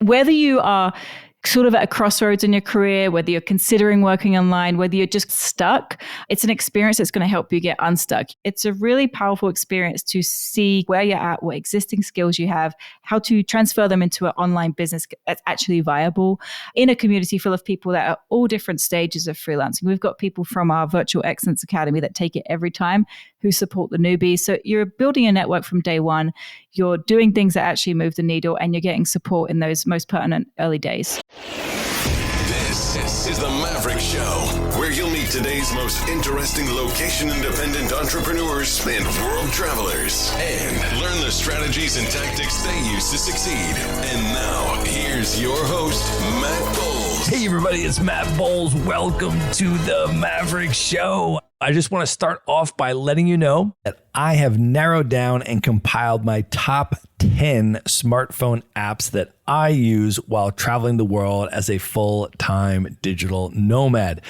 Whether you are sort of at a crossroads in your career, whether you're considering working online, whether you're just stuck, it's an experience that's going to help you get unstuck. It's a really powerful experience to see where you're at, what existing skills you have, how to transfer them into an online business that's actually viable in a community full of people that are all different stages of freelancing. We've got people from our Virtual Excellence Academy that take it every time, who support the newbies. So you're building a network from day one. You're doing things that actually move the needle, and you're getting support in those most pertinent early days. This is the Maverick Show, where you'll meet today's most interesting location-independent entrepreneurs and world travelers, and learn the strategies and tactics they use to succeed. And now, here's your host, Matt Bowles. Hey everybody, it's Matt Bowles. Welcome to the Maverick Show. I just want to start off by letting you know that I have narrowed down and compiled my top 10 smartphone apps that I use while traveling the world as a full-time digital nomad.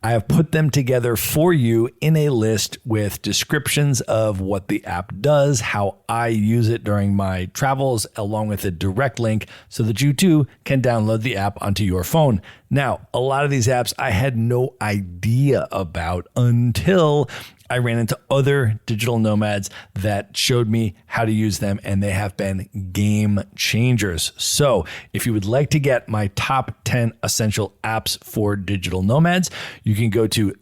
I have put them together for you in a list with descriptions of what the app does, how I use it during my travels, along with a direct link so that you too can download the app onto your phone. Now, a lot of these apps I had no idea about until I ran into other digital nomads that showed me how to use them, and they have been game changers. So if you would like to get my top 10 essential apps for digital nomads, you can go to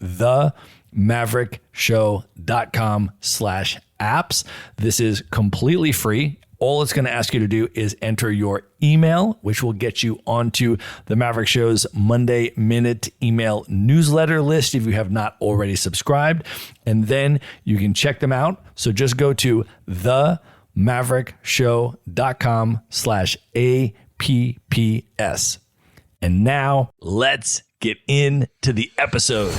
themaverickshow.com/apps. This is completely free. All it's going to ask you to do is enter your email, which will get you onto the Maverick Show's Monday Minute email newsletter list if you have not already subscribed. And then you can check them out. So just go to themaverickshow.com/apps. And now let's get into the episode.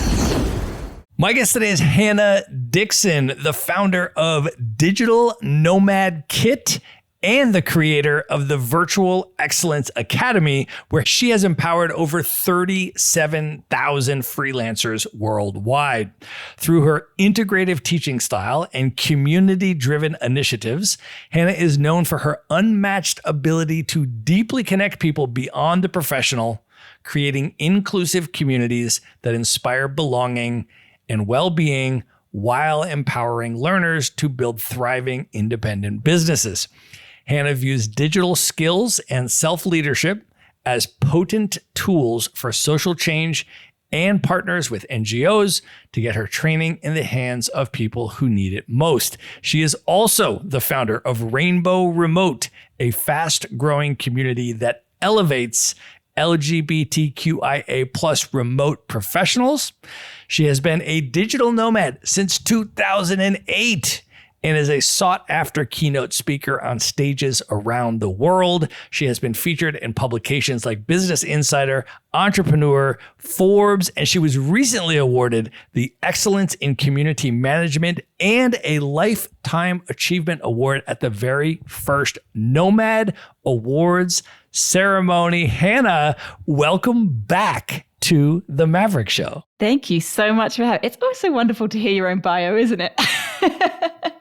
My guest today is Hannah Dixon, the founder of Digital Nomad Kit and the creator of the Virtual Excellence Academy, where she has empowered over 37,000 freelancers worldwide. Through her integrative teaching style and community-driven initiatives, Hannah is known for her unmatched ability to deeply connect people beyond the professional, creating inclusive communities that inspire belonging and well-being while empowering learners to build thriving independent businesses. Hannah views digital skills and self-leadership as potent tools for social change and partners with NGOs to get her training in the hands of people who need it most. She is also the founder of Rainbow Remote, a fast-growing community that elevates LGBTQIA+ remote professionals. She has been a digital nomad since 2008 and is a sought-after keynote speaker on stages around the world. She has been featured in publications like Business Insider, Entrepreneur, Forbes, and she was recently awarded the Excellence in Community Management and a Lifetime Achievement Award at the very first Nomad Awards ceremony. Hannah, welcome back to the Maverick Show. Thank you so much for having me. It's also wonderful to hear your own bio, isn't it?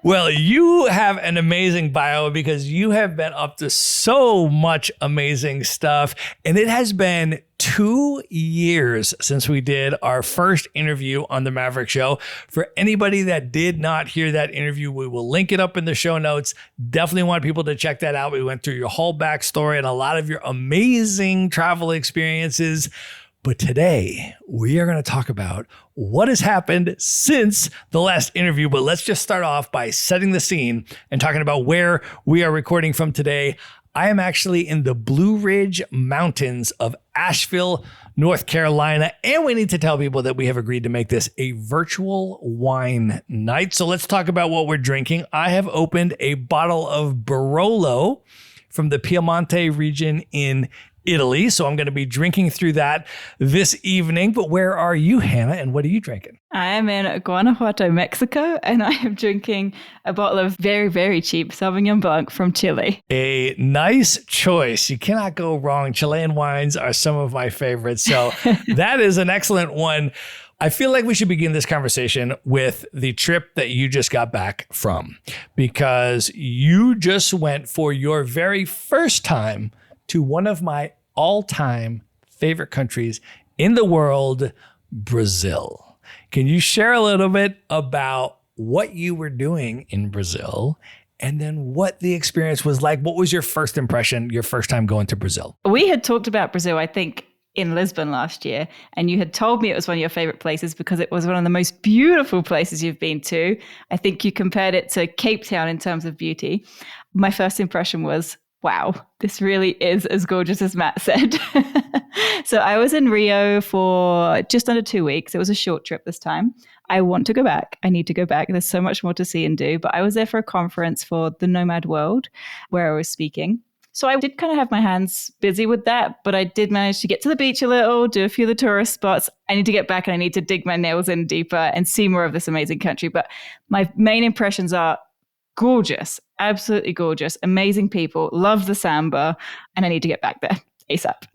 Well, you have an amazing bio because you have been up to so much amazing stuff. And it has been 2 years since we did our first interview on the Maverick Show. For anybody that did not hear that interview, we will link it up in the show notes. Definitely want people to check that out. We went through your whole backstory and a lot of your amazing travel experiences. But today, we are going to talk about what has happened since the last interview. But let's just start off by setting the scene and talking about where we are recording from today. I am actually in the Blue Ridge Mountains of Asheville, North Carolina. And we need to tell people that we have agreed to make this a virtual wine night. So let's talk about what we're drinking. I have opened a bottle of Barolo from the Piemonte region in Italy. So I'm going to be drinking through that this evening. But where are you, Hannah, and what are you drinking? I am in Guanajuato, Mexico, and I am drinking a bottle of very, very cheap Sauvignon Blanc from Chile. A nice choice. You cannot go wrong. Chilean wines are some of my favorites. So that is an excellent one. I feel like we should begin this conversation with the trip that you just got back from, because you just went for your very first time to one of my all-time favorite countries in the world, Brazil. Can you share a little bit about what you were doing in Brazil and then what the experience was like? What was your first impression, your first time going to Brazil? We had talked about Brazil, I think, in Lisbon last year, and you had told me it was one of your favorite places because it was one of the most beautiful places you've been to. I think you compared it to Cape Town in terms of beauty. My first impression was, wow, this really is as gorgeous as Matt said. So I was in Rio for just under 2 weeks. It was a short trip this time. I want to go back. I need to go back. There's so much more to see and do. But I was there for a conference for the Nomad World where I was speaking. So I did kind of have my hands busy with that, but I did manage to get to the beach a little, do a few of the tourist spots. I need to get back and I need to dig my nails in deeper and see more of this amazing country. But my main impressions are gorgeous, absolutely gorgeous, amazing people, love the samba, and I need to get back there ASAP.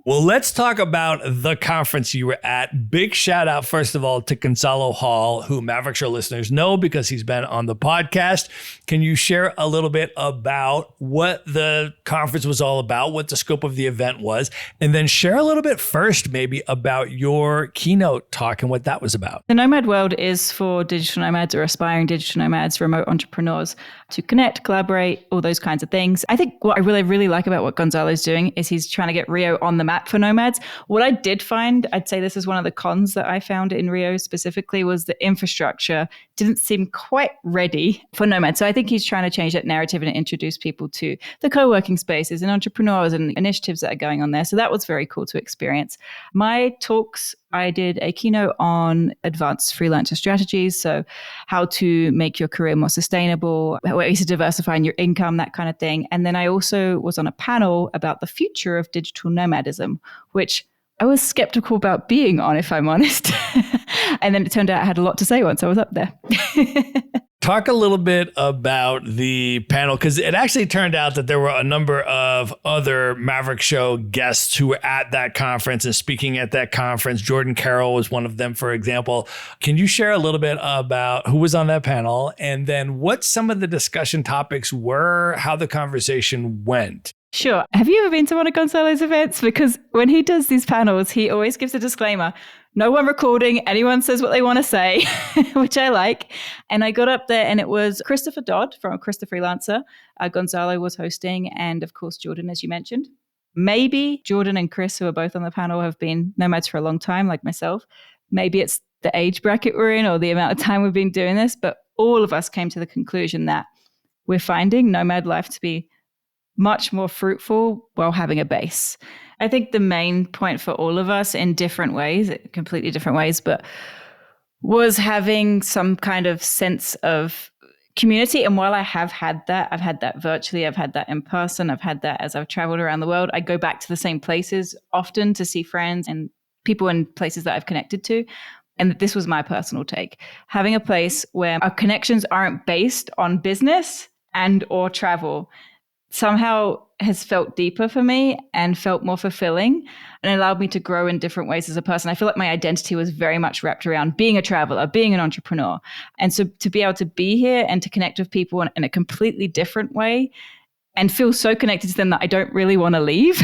Well, let's talk about the conference you were at. Big shout out, first of all, to Gonzalo Hall, who Maverick Show listeners know because he's been on the podcast. Can you share a little bit about what the conference was all about, what the scope of the event was, and then share a little bit first maybe about your keynote talk and what that was about? The Nomad World is for digital nomads or aspiring digital nomads, remote entrepreneurs to connect, collaborate, all those kinds of things. I think what I really like about what Gonzalo's doing is he's trying to get Rio on the map for nomads. What I did find, I'd say this is one of the cons that I found in Rio specifically, was the infrastructure didn't seem quite ready for nomads. So I think he's trying to change that narrative and introduce people to the co-working spaces and entrepreneurs and initiatives that are going on there. So that was very cool to experience. My talks, I did a keynote on advanced freelancer strategies. So how to make your career more sustainable, ways to diversify your income, that kind of thing. And then I also was on a panel about the future of digital nomadism, which I was skeptical about being on, if I'm honest. And then it turned out I had a lot to say once I was up there. Talk a little bit about the panel, because it actually turned out that there were a number of other Maverick Show guests who were at that conference and speaking at that conference. Jordan Carroll was one of them, for example. Can you share a little bit about who was on that panel and then what some of the discussion topics were, how the conversation went? Sure. Have you ever been to one of Gonzalo's events? Because when he does these panels, he always gives a disclaimer. No one recording, anyone says what they want to say, which I like. And I got up there and it was Christopher Dodd from Chris the Freelancer. Gonzalo was hosting. And of course, Jordan, as you mentioned. Maybe Jordan and Chris, who are both on the panel, have been nomads for a long time, like myself. Maybe it's the age bracket we're in or the amount of time we've been doing this. But all of us came to the conclusion that we're finding nomad life to be much more fruitful while having a base. I think the main point for all of us in different ways, completely different ways, but was having some kind of sense of community. And while I have had that, I've had that virtually, I've had that in person, I've had that as I've traveled around the world. I go back to the same places often to see friends and people in places that I've connected to. And this was my personal take. Having a place where our connections aren't based on business and or travel somehow has felt deeper for me and felt more fulfilling and allowed me to grow in different ways as a person. I feel like my identity was very much wrapped around being a traveler, being an entrepreneur. And so to be able to be here and to connect with people in a completely different way and feel so connected to them that I don't really want to leave.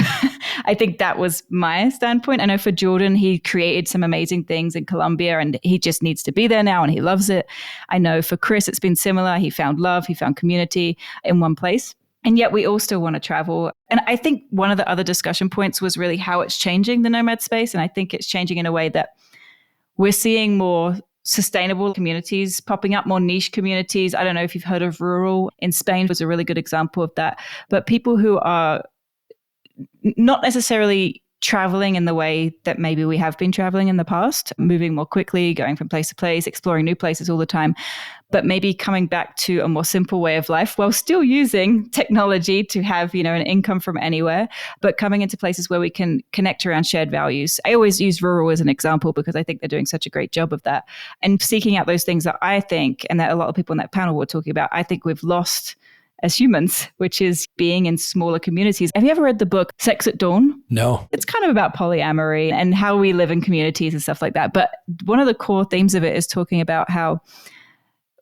I think that was my standpoint. I know for Jordan, he created some amazing things in Colombia and he just needs to be there now and he loves it. I know for Chris, it's been similar. He found love, he found community in one place. And yet we all still want to travel. And I think one of the other discussion points was really how it's changing the nomad space. And I think it's changing in a way that we're seeing more sustainable communities popping up, more niche communities. I don't know if you've heard of Rural in Spain was a really good example of that. But people who are not necessarily traveling in the way that maybe we have been traveling in the past, moving more quickly, going from place to place, exploring new places all the time, but maybe coming back to a more simple way of life while still using technology to have, an income from anywhere, but coming into places where we can connect around shared values. I always use Rural as an example because I think they're doing such a great job of that and seeking out those things that I think, and that a lot of people in that panel were talking about, I think we've lost as humans, which is being in smaller communities. Have you ever read the book Sex at Dawn? No. It's kind of about polyamory and how we live in communities and stuff like that. But one of the core themes of it is talking about how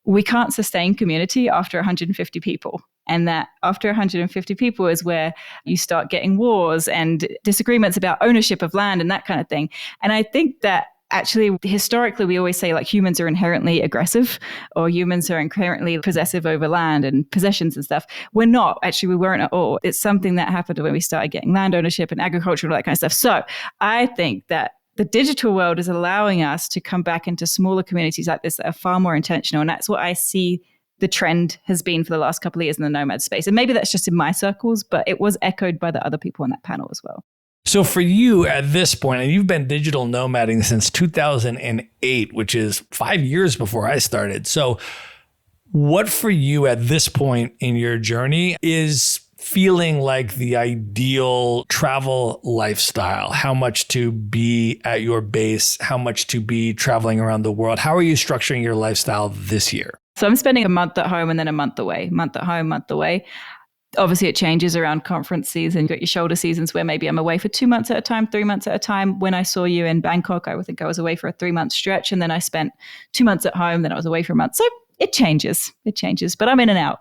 we can't sustain community after 150 people. And that after 150 people is where you start getting wars and disagreements about ownership of land and that kind of thing. And I think that actually, historically, we always say like humans are inherently aggressive or humans are inherently possessive over land and possessions and stuff. We're not. Actually, we weren't at all. It's something that happened when we started getting land ownership and agriculture and all that kind of stuff. So I think that the digital world is allowing us to come back into smaller communities like this that are far more intentional. And that's what I see the trend has been for the last couple of years in the nomad space. And maybe that's just in my circles, but it was echoed by the other people on that panel as well. So for you at this point, and you've been digital nomading since 2008, which is 5 years before I started. So what for you at this point in your journey is feeling like the ideal travel lifestyle? How much to be at your base? How much to be traveling around the world? How are you structuring your lifestyle this year? So I'm spending a month at home and then a month away, month at home, month away. Obviously, it changes around conference season. You've got your shoulder seasons where maybe I'm away for 2 months at a time, 3 months at a time. When I saw you in Bangkok, I would think I was away for a 3-month stretch. And then I spent 2 months at home. Then I was away for a month. So it changes. It changes. But I'm in and out.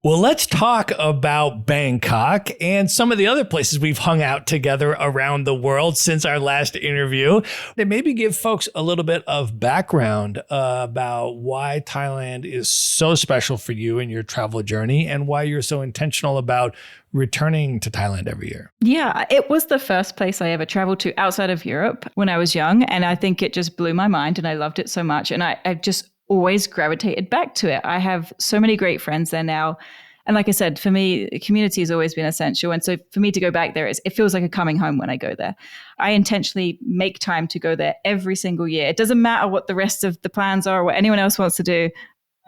Well, let's talk about Bangkok and some of the other places we've hung out together around the world since our last interview. And maybe give folks a little bit of background about why Thailand is so special for you in your travel journey and why you're so intentional about returning to Thailand every year. Yeah, it was the first place I ever traveled to outside of Europe when I was young. And I think it just blew my mind and I loved it so much. And I just always gravitated back to it. I have so many great friends there now. And like I said, for me, community has always been essential. And so for me to go back there, it feels like a coming home when I go there. I intentionally make time to go there every single year. It doesn't matter what the rest of the plans are or what anyone else wants to do.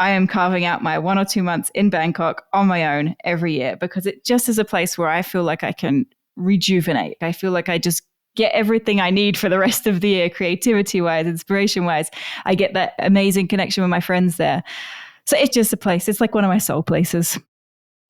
I am carving out my 1 or 2 months in Bangkok on my own every year because it just is a place where I feel like I can rejuvenate. I feel like I just get everything I need for the rest of the year, creativity-wise, inspiration-wise. I get that amazing connection with my friends there. So it's just a place. It's like one of my soul places.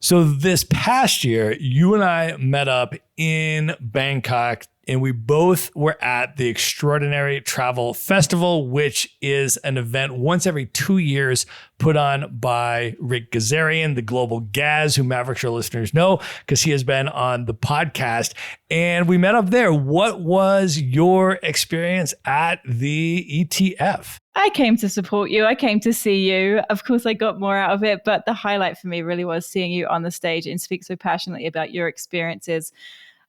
So this past year, you and I met up in Bangkok and we both were at the Extraordinary Travel Festival, which is an event once every 2 years put on by Rick Gazarian, the global Gaz, who Maverick Show listeners know because he has been on the podcast. And we met up there. What was your experience at the ETF? I came to support you. I came to see you. Of course, I got more out of it, but the highlight for me really was seeing you on the stage and speak so passionately about your experiences,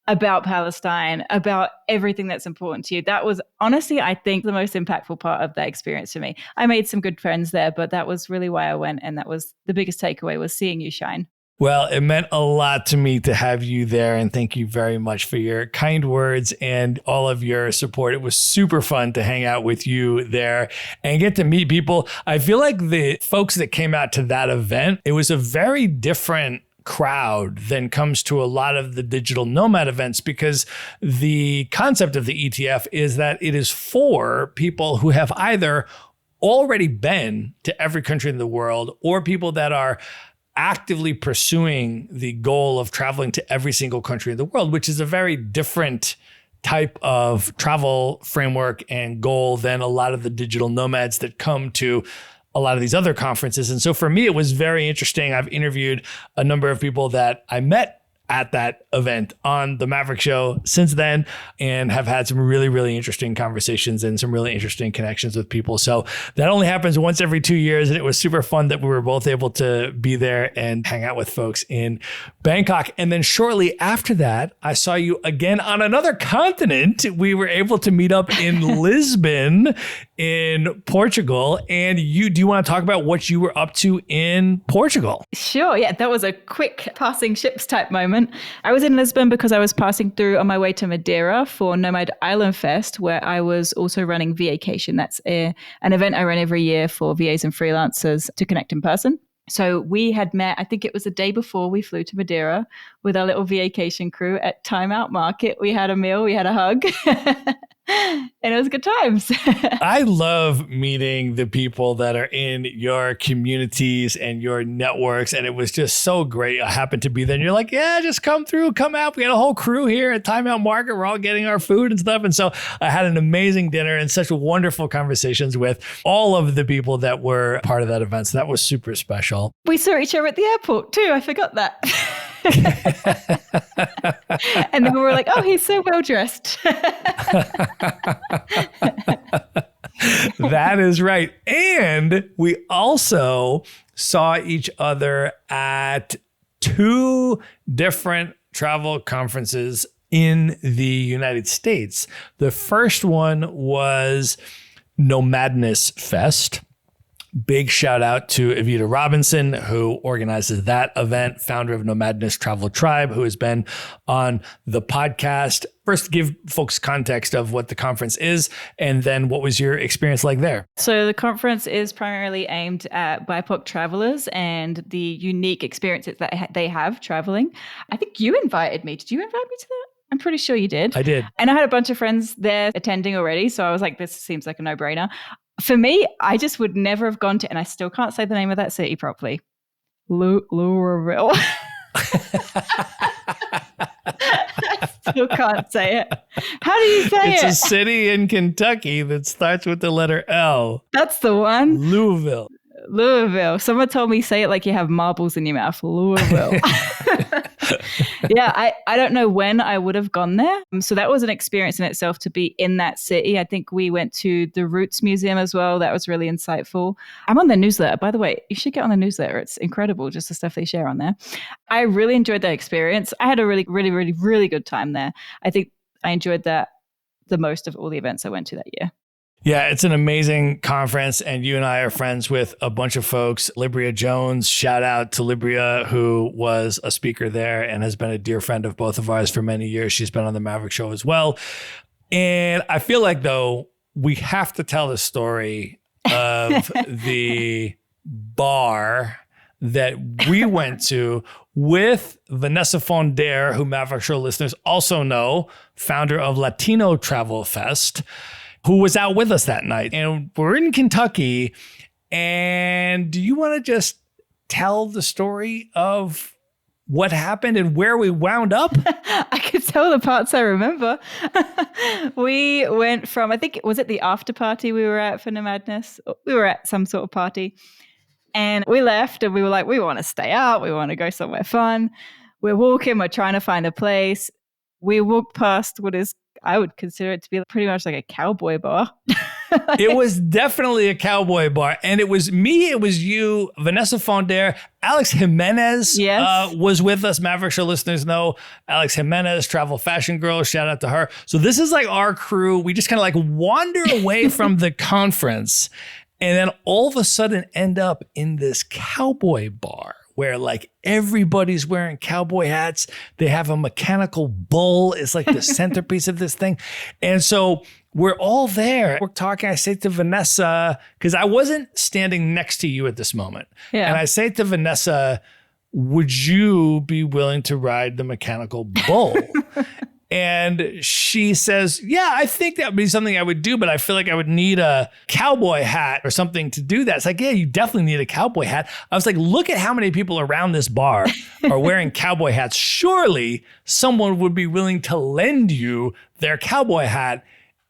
about Palestine, about everything that's important to you. That was honestly, I think, the most impactful part of that experience for me. I made some good friends there, but that was really why I went. And that was the biggest takeaway, was seeing you shine. Well, it meant a lot to me to have you there. And thank you very much for your kind words and all of your support. It was super fun to hang out with you there and get to meet people. I feel like the folks that came out to that event, it was a very different crowd than comes to a lot of the digital nomad events, because the concept of the ETF is that it is for people who have either already been to every country in the world or people that are actively pursuing the goal of traveling to every single country in the world, which is a very different type of travel framework and goal than a lot of the digital nomads that come to a lot of these other conferences. And so for me, it was very interesting. I've interviewed a number of people that I met at that event on the Maverick Show since then and have had some really, really interesting conversations and some really interesting connections with people. So that only happens once every 2 years. And it was super fun that we were both able to be there and hang out with folks in Bangkok. And then shortly after that, I saw you again on another continent. We were able to meet up in Lisbon in Portugal. And do you want to talk about what you were up to in Portugal? Sure. Yeah, that was a quick passing ships type moment. I was in Lisbon because I was passing through on my way to Madeira for Nomad Island Fest, where I was also running Vacation. That's an event I run every year for VAs and freelancers to connect in person. So we had met, I think it was the day before we flew to Madeira with our little Vacation crew at Time Out Market. We had a meal, we had a hug. And it was good times. I love meeting the people that are in your communities and your networks. And it was just so great. I happened to be there and you're like, yeah, just come through, come out. We had a whole crew here at Time Out Market. We're all getting our food and stuff. And so I had an amazing dinner and such wonderful conversations with all of the people that were part of that event. So that was super special. We saw each other at the airport too. I forgot that. And then we were like, oh, he's so well dressed. That is right. And we also saw each other at 2 different travel conferences in the United States. The first one was Nomadness Fest. Big shout out to Evita Robinson, who organizes that event, founder of Nomadness Travel Tribe, who has been on the podcast. First, give folks context of what the conference is, and then what was your experience like there? So the conference is primarily aimed at BIPOC travelers and the unique experiences that they have traveling. I think you invited me. Did you invite me to that? I'm pretty sure you did. I did. And I had a bunch of friends there attending already. So I was like, this seems like a no-brainer. For me, I just would never have gone to, and I still can't say the name of that city properly, Louisville. I still can't say it. How do you say it? It's a city in Kentucky that starts with the letter L. That's the one. Louisville. Someone told me say it like you have marbles in your mouth. Louisville. Yeah, I don't know when I would have gone there. So that was an experience in itself to be in that city. I think we went to the Roots Museum as well. That was really insightful. I'm on their newsletter. By the way, you should get on the newsletter. It's incredible, just the stuff they share on there. I really enjoyed that experience. I had a really, really, really, really good time there. I think I enjoyed that the most of all the events I went to that year. Yeah, it's an amazing conference, and you and I are friends with a bunch of folks. Libria Jones, shout out to Libria, who was a speaker there and has been a dear friend of both of ours for many years. She's been on the Maverick Show as well. And I feel like, though, we have to tell the story of the bar that we went to with Vanessa Fonder, who Maverick Show listeners also know, founder of Latino Travel Fest, who was out with us that night. And we're in Kentucky. And do you want to just tell the story of what happened and where we wound up? I could tell the parts I remember. We went from, I think, was it the after party we were at for Nomadness? We were at some sort of party. And we left and we were like, we want to stay out. We want to go somewhere fun. We're walking. We're trying to find a place. We walked past what is, I would consider it to be pretty much like a cowboy bar. It was definitely a cowboy bar. And it was me, it was you, Vanessa Fonder, Alex Jimenez was with us. Maverick Show listeners know Alex Jimenez, travel fashion girl. Shout out to her. So this is like our crew. We just kind of like wander away from the conference and then all of a sudden end up in this cowboy bar where like everybody's wearing cowboy hats. They have a mechanical bull. It's like the centerpiece of this thing. And so we're all there. We're talking. I say to Vanessa, because I wasn't standing next to you at this moment. Yeah. And I say to Vanessa, would you be willing to ride the mechanical bull? And she says, yeah, I think that would be something I would do, but I feel like I would need a cowboy hat or something to do that. It's like, yeah, you definitely need a cowboy hat. I was like, look at how many people around this bar are wearing cowboy hats. Surely someone would be willing to lend you their cowboy hat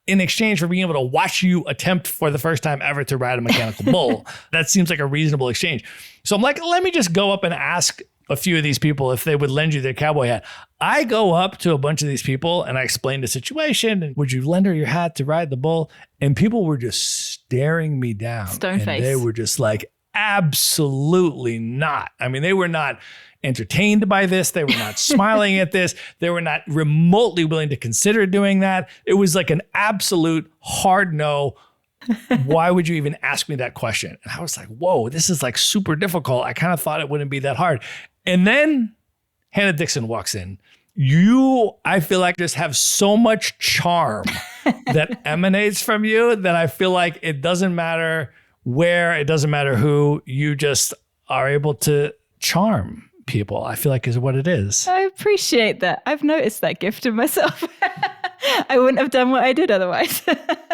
in exchange for being able to watch you attempt for the first time ever to ride a mechanical bull. That seems like a reasonable exchange. So I'm like, let me just go up and ask a few of these people if they would lend you their cowboy hat. I go up to a bunch of these people and I explain the situation. And would you lend her your hat to ride the bull? And people were just staring me down. Stone face. They were just like, absolutely not. I mean, they were not entertained by this. They were not smiling at this. They were not remotely willing to consider doing that. It was like an absolute hard no. Why would you even ask me that question? And I was like, whoa, this is like super difficult. I kind of thought it wouldn't be that hard. And then Hannah Dixon walks in. You, I feel like, just have so much charm that emanates from you that I feel like it doesn't matter where, it doesn't matter who, you just are able to charm people, I feel like is what it is. I appreciate that. I've noticed that gift in myself. I wouldn't have done what I did otherwise.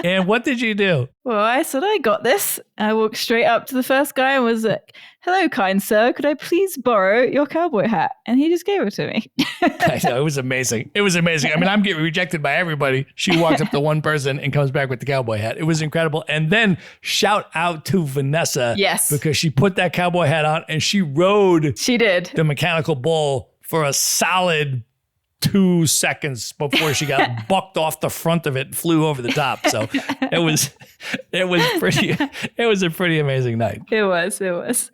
And what did you do? Well, I said, I got this. I walked straight up to the first guy and was like, hello, kind sir, could I please borrow your cowboy hat? And he just gave it to me. I know, it was amazing. It was amazing. I mean, I'm getting rejected by everybody. She walks up to one person and comes back with the cowboy hat. It was incredible. And then shout out to Vanessa. Yes. Because she put that cowboy hat on and she rode She did. the mechanical bull for a solid 2 seconds before she got bucked off the front of it and flew over the top. So it was a pretty amazing night. It was.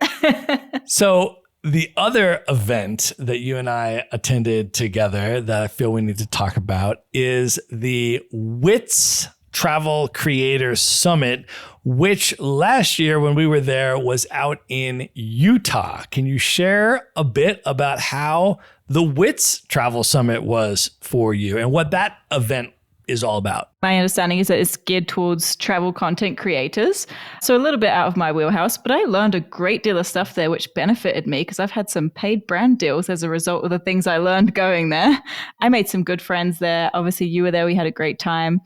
So the other event that you and I attended together that I feel we need to talk about is the WITS Travel Creator Summit, which last year when we were there was out in Utah. Can you share a bit about how the WITS Travel Summit was for you and what that event is all about? My understanding is that it's geared towards travel content creators. So a little bit out of my wheelhouse, but I learned a great deal of stuff there, which benefited me because I've had some paid brand deals as a result of the things I learned going there. I made some good friends there. Obviously, you were there. We had a great time.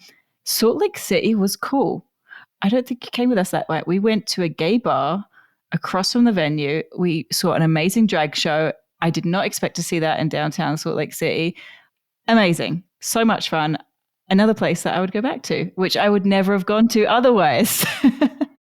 Salt Lake City was cool. I don't think you came with us that way. We went to a gay bar across from the venue. We saw an amazing drag show. I did not expect to see that in downtown Salt Lake City. Amazing. So much fun. Another place that I would go back to, which I would never have gone to otherwise.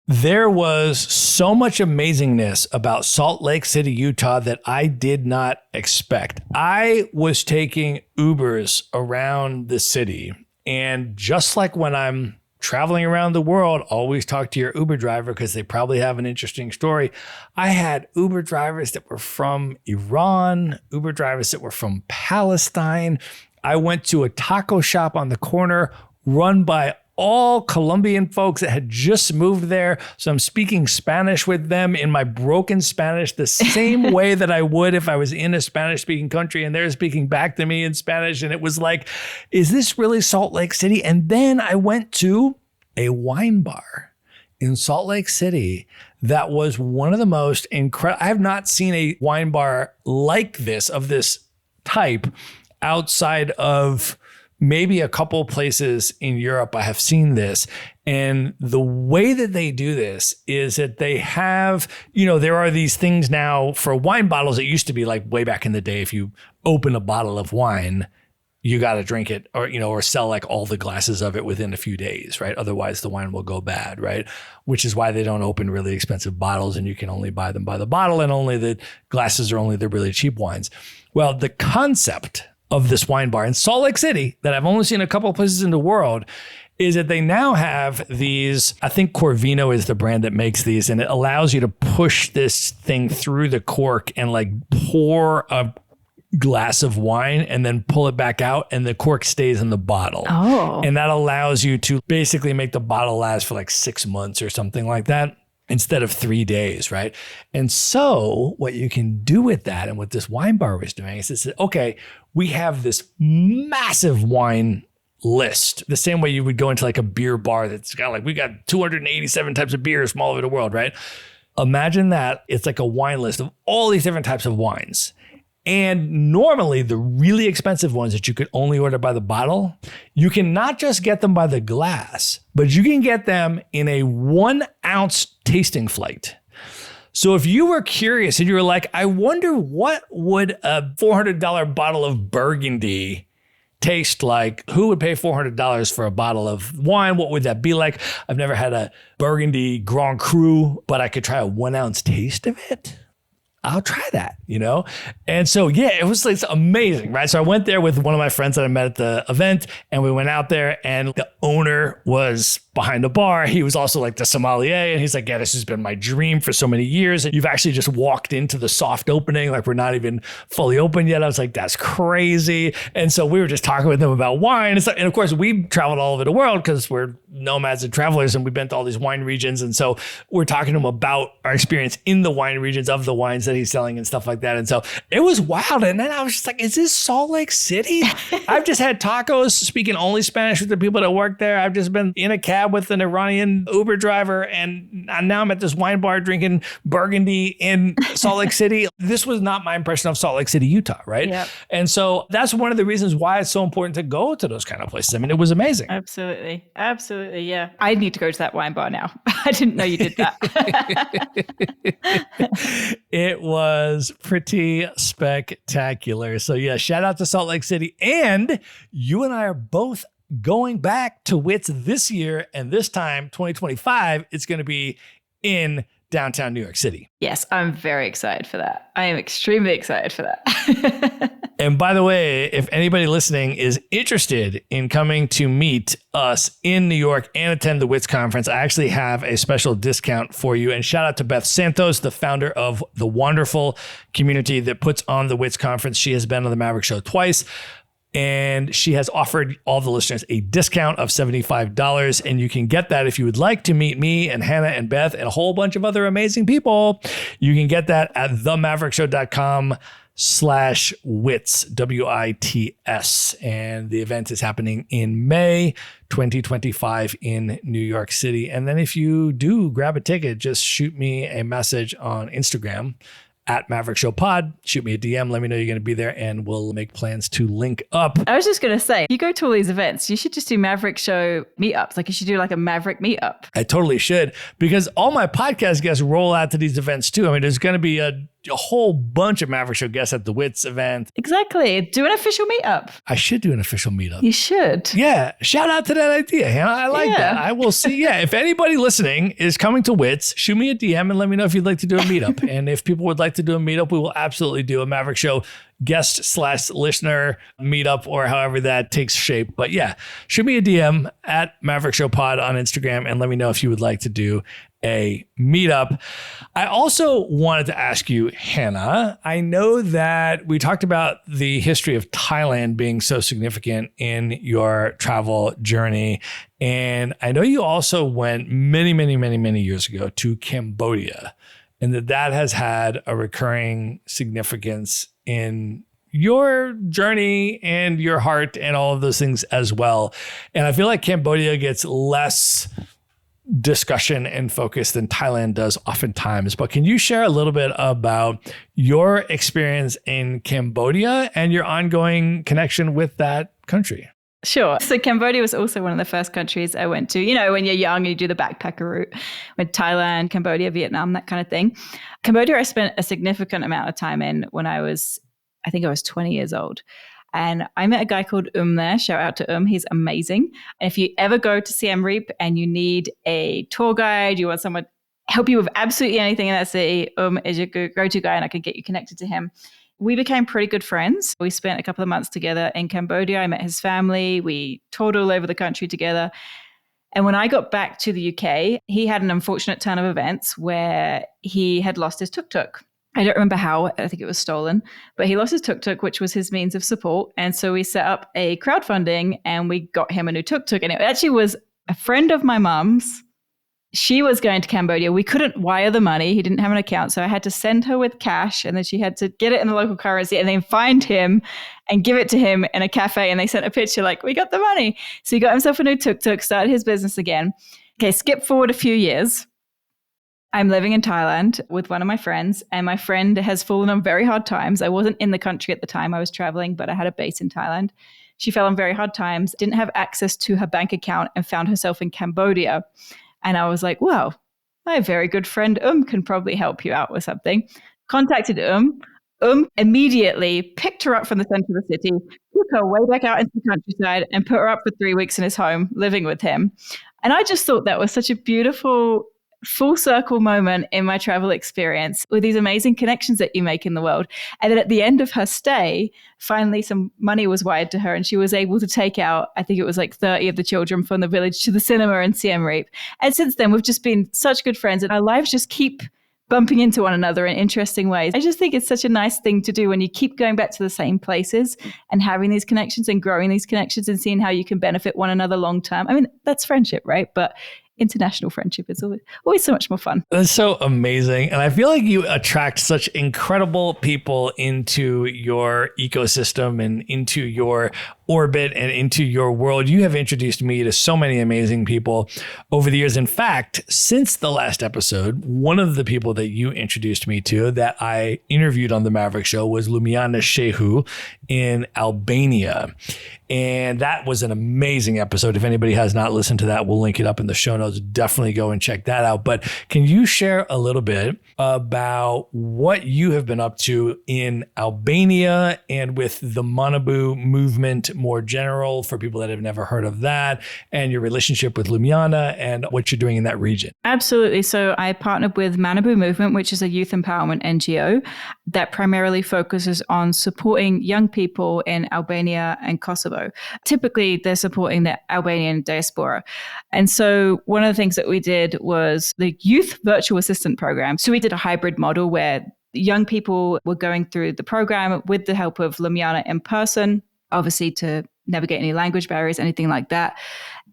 There was so much amazingness about Salt Lake City, Utah that I did not expect. I was taking Ubers around the city, and just like when I'm traveling around the world, always talk to your Uber driver because they probably have an interesting story. I had Uber drivers that were from Iran, Uber drivers that were from Palestine. I went to a taco shop on the corner run by all Colombian folks that had just moved there. So I'm speaking Spanish with them in my broken Spanish, the same way that I would if I was in a Spanish speaking country and they're speaking back to me in Spanish. And it was like, is this really Salt Lake City? And then I went to a wine bar in Salt Lake City that was one of the most incredible. I have not seen a wine bar like this, of this type, outside of maybe a couple places in Europe. I have seen this. And the way that they do this is that they have, there are these things now for wine bottles. It used to be like way back in the day, if you open a bottle of wine, you got to drink it or sell like all the glasses of it within a few days, right? Otherwise the wine will go bad, right? Which is why they don't open really expensive bottles and you can only buy them by the bottle and only the glasses are only the really cheap wines. Well, the concept of this wine bar in Salt Lake City that I've only seen a couple of places in the world is that they now have these, I think Corvino is the brand that makes these, and it allows you to push this thing through the cork and like pour a glass of wine and then pull it back out and the cork stays in the bottle. Oh. And that allows you to basically make the bottle last for like 6 months or something like that, instead of 3 days, right? And so what you can do with that and what this wine bar was doing is it said, okay, we have this massive wine list, the same way you would go into like a beer bar that's got like, we got 287 types of beers from all over the world, right? Imagine that. It's like a wine list of all these different types of wines. And normally the really expensive ones that you could only order by the bottle, you can not just get them by the glass, but you can get them in a 1 ounce tasting flight. So if you were curious and you were like, I wonder what would a $400 bottle of Burgundy taste like? Who would pay $400 for a bottle of wine? What would that be like? I've never had a Burgundy Grand Cru, but I could try a 1 ounce taste of it. I'll try that, And so, yeah, it was like amazing, right? So I went there with one of my friends that I met at the event and we went out there and the owner was behind the bar. He was also like the sommelier and he's like, yeah, this has been my dream for so many years. And you've actually just walked into the soft opening. Like we're not even fully open yet. I was like, that's crazy. And so we were just talking with him about wine and stuff. And of course we traveled all over the world because we're nomads and travelers, and we've been to all these wine regions. And so we're talking to him about our experience in the wine regions of the wines that he's selling and stuff like that. And so it was wild. And then I was just like, is this Salt Lake City? I've just had tacos speaking only Spanish with the people that work there. I've just been in a cab with an Iranian Uber driver. And now I'm at this wine bar drinking Burgundy in Salt Lake City. This was not my impression of Salt Lake City, Utah, right? Yep. And so that's one of the reasons why it's so important to go to those kind of places. I mean, it was amazing. Absolutely. Absolutely. Yeah. I need to go to that wine bar now. I didn't know you did that. It was pretty spectacular. So yeah, shout out to Salt Lake City. And you and I are both going back to WITS this year. And this time, 2025, it's going to be in downtown New York City. Yes, I'm very excited for that. I am extremely excited for that. And by the way, if anybody listening is interested in coming to meet us in New York and attend the WITS conference, I actually have a special discount for you. And shout out to Beth Santos, the founder of the wonderful community that puts on the WITS conference. She has been on the Maverick Show twice. And she has offered all the listeners a discount of $75. And you can get that if you would like to meet me and Hannah and Beth and a whole bunch of other amazing people. You can get that at themaverickshow.com/WITS, WITS. And the event is happening in May 2025 in New York City. And then if you do grab a ticket, just shoot me a message on Instagram at Maverick Show Pod. Shoot me a DM. Let me know you're going to be there and we'll make plans to link up. I was just going to say, you go to all these events, you should just do Maverick Show meetups. Like you should do like a Maverick meetup. I totally should, because all my podcast guests roll out to these events too. I mean, there's going to be a whole bunch of Maverick Show guests at the WITS event. Exactly. Do an official meetup. I should do an official meetup. You should. Yeah. Shout out to that idea, Hannah. I like that. I will see. Yeah. If anybody listening is coming to WITS, shoot me a DM and let me know if you'd like to do a meetup. And if people would like to do a meetup, we will absolutely do a Maverick Show guest/listener meetup or however that takes shape. But yeah, shoot me a DM at Maverick Show Pod on Instagram and let me know if you would like to do a meetup. I also wanted to ask you, Hannah, I know that we talked about the history of Thailand being so significant in your travel journey. And I know you also went many years ago to Cambodia, and that has had a recurring significance in your journey and your heart and all of those things as well. And I feel like Cambodia gets less discussion and focus than Thailand does oftentimes. But can you share a little bit about your experience in Cambodia and your ongoing connection with that country? Sure. So Cambodia was also one of the first countries I went to. You know, when you're young, you do the backpacker route with Thailand, Cambodia, Vietnam, that kind of thing. Cambodia, I spent a significant amount of time in when I think I was 20 years old. And I met a guy called there. Shout out to He's amazing. And if you ever go to Siem Reap and you need a tour guide, you want someone to help you with absolutely anything in that city, is your go-to guy, and I can get you connected to him. We became pretty good friends. We spent a couple of months together in Cambodia. I met his family. We toured all over the country together. And when I got back to the UK, he had an unfortunate turn of events where he had lost his tuk-tuk. I don't remember how, I think it was stolen, but he lost his tuk-tuk, which was his means of support. And so we set up a crowdfunding and we got him a new tuk-tuk. And it actually was a friend of my mom's. She was going to Cambodia. We couldn't wire the money. He didn't have an account. So I had to send her with cash, and then she had to get it in the local currency and then find him and give it to him in a cafe. And they sent a picture like, we got the money. So he got himself a new tuk-tuk, started his business again. Okay, skip forward a few years. I'm living in Thailand with one of my friends, and my friend has fallen on very hard times. I wasn't in the country at the time. I was traveling, but I had a base in Thailand. She fell on very hard times, didn't have access to her bank account, and found herself in Cambodia. And I was like, well, my very good friend can probably help you out with something. Contacted immediately picked her up from the center of the city, took her way back out into the countryside, and put her up for 3 weeks in his home, living with him. And I just thought that was such a beautiful full circle moment in my travel experience with these amazing connections that you make in the world. And then at the end of her stay, finally some money was wired to her and she was able to take out, I think it was like 30 of the children from the village to the cinema in Siem Reap. And since then, we've just been such good friends and our lives just keep bumping into one another in interesting ways. I just think it's such a nice thing to do when you keep going back to the same places and having these connections and growing these connections and seeing how you can benefit one another long term. I mean, that's friendship, right? But international friendship is always so much more fun. That's so amazing. And I feel like you attract such incredible people into your ecosystem and into your orbit and into your world. You have introduced me to so many amazing people over the years. In fact, since the last episode, one of the people that you introduced me to that I interviewed on the Maverick Show was Lumiana Shehu in Albania. And that was an amazing episode. If anybody has not listened to that, we'll link it up in the show notes. Definitely go and check that out. But can you share a little bit about what you have been up to in Albania and with the Manabu movement more general for people that have never heard of that, and your relationship with Lumiana and what you're doing in that region? Absolutely. So I partnered with Manabu Movement, which is a youth empowerment NGO that primarily focuses on supporting young people in Albania and Kosovo. Typically, they're supporting the Albanian diaspora. And so one of the things that we did was the Youth Virtual Assistant Program. So we did a hybrid model where young people were going through the program with the help of Lumiana in person, obviously to navigate any language barriers, anything like that,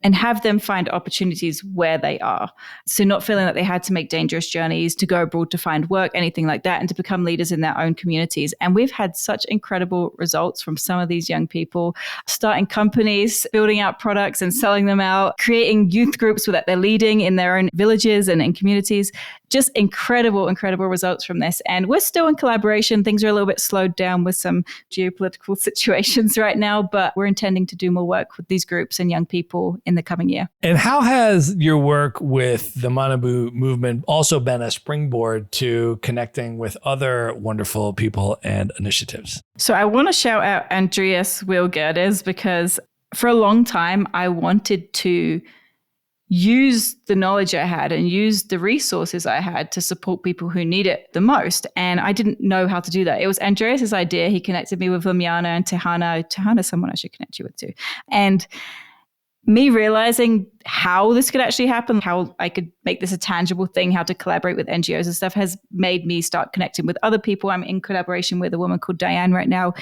and have them find opportunities where they are. So not feeling that they had to make dangerous journeys to go abroad to find work, anything like that, and to become leaders in their own communities. And we've had such incredible results from some of these young people, starting companies, building out products and selling them out, creating youth groups that they're leading in their own villages and in communities. Just incredible, incredible results from this. And we're still in collaboration. Things are a little bit slowed down with some geopolitical situations right now, but we're intending to do more work with these groups and young people in the coming year. And how has your work with the Manabu movement also been a springboard to connecting with other wonderful people and initiatives? So I want to shout out Andreas Wilgerdes because for a long time, I wanted to use the knowledge I had and use the resources I had to support people who need it the most. And I didn't know how to do that. It was Andreas's idea. He connected me with Lumiana and Tehana. Tehana's someone I should connect you with too. And me realizing how this could actually happen, how I could make this a tangible thing, how to collaborate with NGOs and stuff has made me start connecting with other people. I'm in collaboration with a woman called Diane right now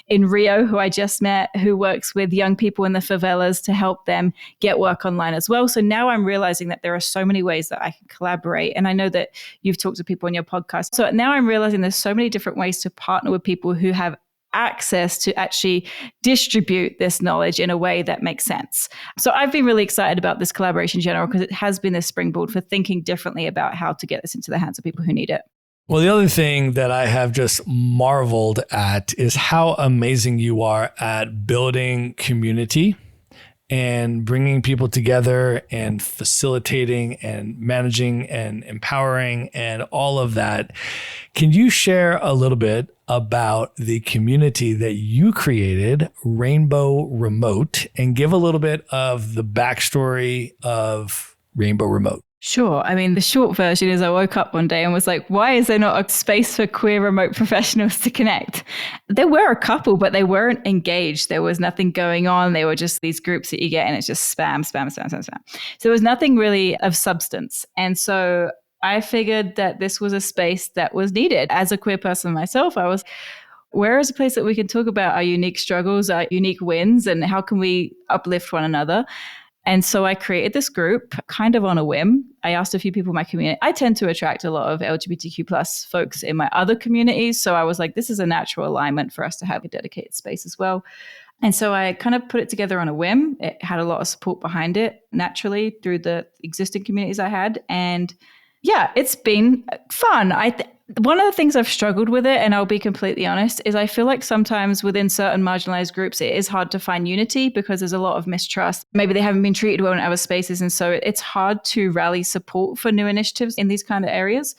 in Rio, who I just met, who works with young people in the favelas to help them get work online as well. So now I'm realizing that there are so many ways that I can collaborate. And I know that you've talked to people on your podcast. So now I'm realizing there's so many different ways to partner with people who have access to actually distribute this knowledge in a way that makes sense. So I've been really excited about this collaboration in general because it has been this springboard for thinking differently about how to get this into the hands of people who need it. Well, the other thing that I have just marveled at is how amazing you are at building community and bringing people together and facilitating and managing and empowering and all of that. Can you share a little bit about the community that you created, Rainbow Remote, and give a little bit of the backstory of Rainbow Remote? Sure. I mean, the short version is I woke up one day and was like, why is there not a space for queer remote professionals to connect? There were a couple, but they weren't engaged. There was nothing going on. They were just these groups that you get and it's just spam. So there was nothing really of substance. And so I figured that this was a space that was needed. As a queer person myself, I was, where is a place that we can talk about our unique struggles, our unique wins, and how can we uplift one another? And so I created this group kind of on a whim. I asked a few people in my community. I tend to attract a lot of LGBTQ plus folks in my other communities. So I was like, this is a natural alignment for us to have a dedicated space as well. And so I kind of put it together on a whim. It had a lot of support behind it naturally through the existing communities I had. And yeah, it's been fun. One of the things I've struggled with it, and I'll be completely honest, is I feel like sometimes within certain marginalized groups, it is hard to find unity because there's a lot of mistrust. Maybe they haven't been treated well in other spaces. And so it's hard to rally support for new initiatives in these kind of areas.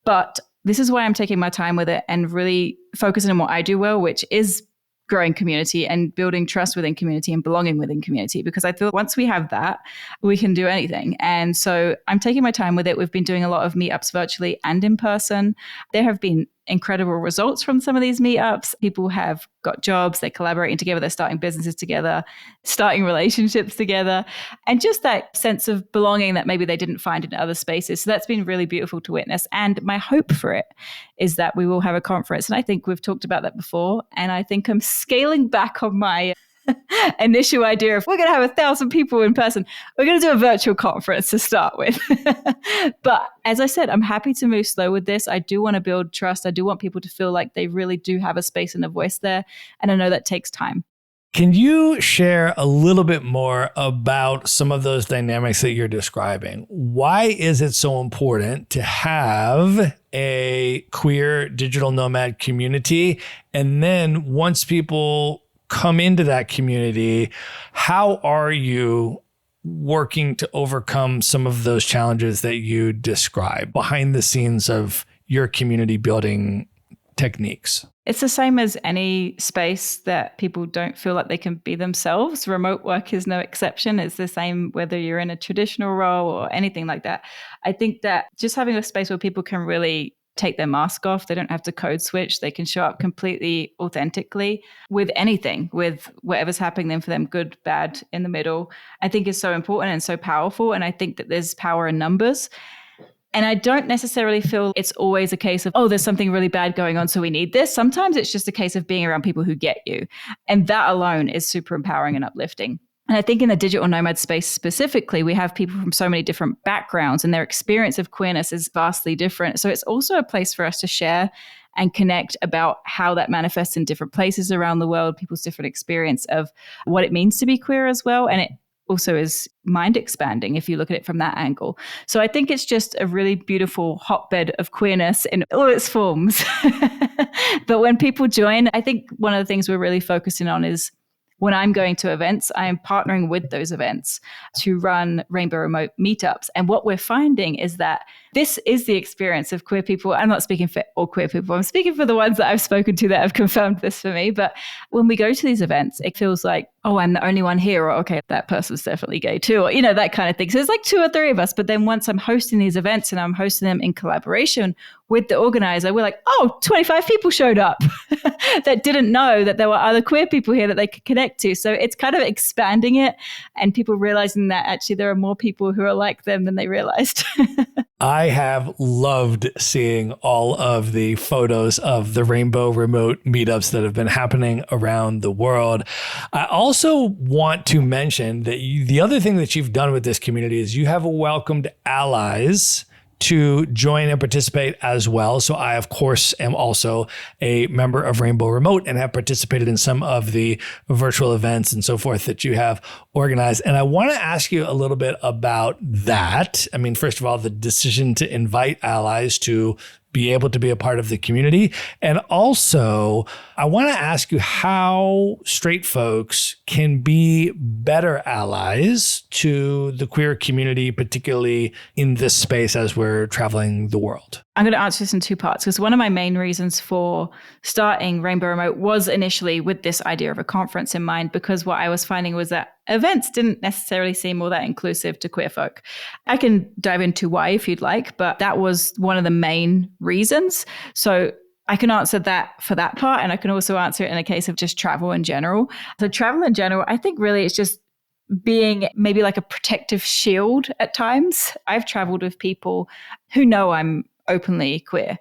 But this is why I'm taking my time with it and really focusing on what I do well, which is growing community and building trust within community and belonging within community, because I feel once we have that, we can do anything. And so I'm taking my time with it. We've been doing a lot of meetups virtually and in person. There have been incredible results from some of these meetups. People have got jobs, they're collaborating together, they're starting businesses together, starting relationships together, and just that sense of belonging that maybe they didn't find in other spaces. So that's been really beautiful to witness. And my hope for it is that we will have a conference. And I think we've talked about that before. And I think I'm scaling back on my initial idea of we're going to have 1,000 people in person. We're going to do a virtual conference to start with. But as I said, I'm happy to move slow with this. I do want to build trust. I do want people to feel like they really do have a space and a voice there. And I know that takes time. Can you share a little bit more about some of those dynamics that you're describing? Why is it so important to have a queer digital nomad community? And then once people come into that community, how are you working to overcome some of those challenges that you describe behind the scenes of your community building techniques? It's the same as any space that people don't feel like they can be themselves. Remote work is no exception. It's the same whether you're in a traditional role or anything like that. I think that just having a space where people can really take their mask off, they don't have to code switch, they can show up completely authentically with anything, with whatever's happening then for them, good, bad, in the middle, I think is so important and so powerful. And I think that there's power in numbers. And I don't necessarily feel it's always a case of, oh, there's something really bad going on, so we need this. Sometimes it's just a case of being around people who get you. And that alone is super empowering and uplifting. And I think in the digital nomad space specifically, we have people from so many different backgrounds and their experience of queerness is vastly different. So it's also a place for us to share and connect about how that manifests in different places around the world, people's different experience of what it means to be queer as well. And it also is mind expanding if you look at it from that angle. So I think it's just a really beautiful hotbed of queerness in all its forms. But when people join, I think one of the things we're really focusing on is when I'm going to events, I am partnering with those events to run Rainbow Remote meetups. And what we're finding is that this is the experience of queer people. I'm not speaking for all queer people. I'm speaking for the ones that I've spoken to that have confirmed this for me. But when we go to these events, it feels like, oh, I'm the only one here. Or, okay, that person's definitely gay too. Or, that kind of thing. So there's like 2 or 3 of us. But then once I'm hosting these events and I'm hosting them in collaboration with the organizer, we're like, oh, 25 people showed up that didn't know that there were other queer people here that they could connect to. So it's kind of expanding it and people realizing that actually there are more people who are like them than they realized. I have loved seeing all of the photos of the Rainbow Remote meetups that have been happening around the world. I also want to mention that the other thing that you've done with this community is you have welcomed allies to join and participate as well. So I, of course, am also a member of Rainbow Remote and have participated in some of the virtual events and so forth that you have organized. And I want to ask you a little bit about that. I mean, first of all, the decision to invite allies to be able to be a part of the community. And also, I want to ask you how straight folks can be better allies to the queer community, particularly in this space as we're traveling the world. I'm going to answer this in 2 parts because one of my main reasons for starting Rainbow Remote was initially with this idea of a conference in mind, because what I was finding was that events didn't necessarily seem all that inclusive to queer folk. I can dive into why if you'd like, but that was one of the main reasons. So I can answer that for that part. And I can also answer it in a case of just travel in general. So travel in general, I think really it's just being maybe like a protective shield at times. I've traveled with people who know I'm openly queer,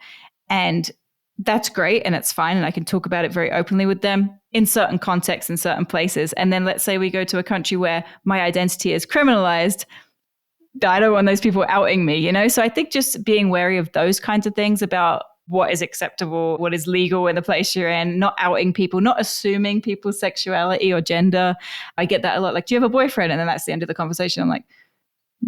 and that's great and it's fine. And I can talk about it very openly with them in certain contexts, in certain places. And then let's say we go to a country where my identity is criminalized. I don't want those people outing me, So I think just being wary of those kinds of things about what is acceptable, what is legal in the place you're in, not outing people, not assuming people's sexuality or gender. I get that a lot. Like, do you have a boyfriend? And then that's the end of the conversation. I'm like,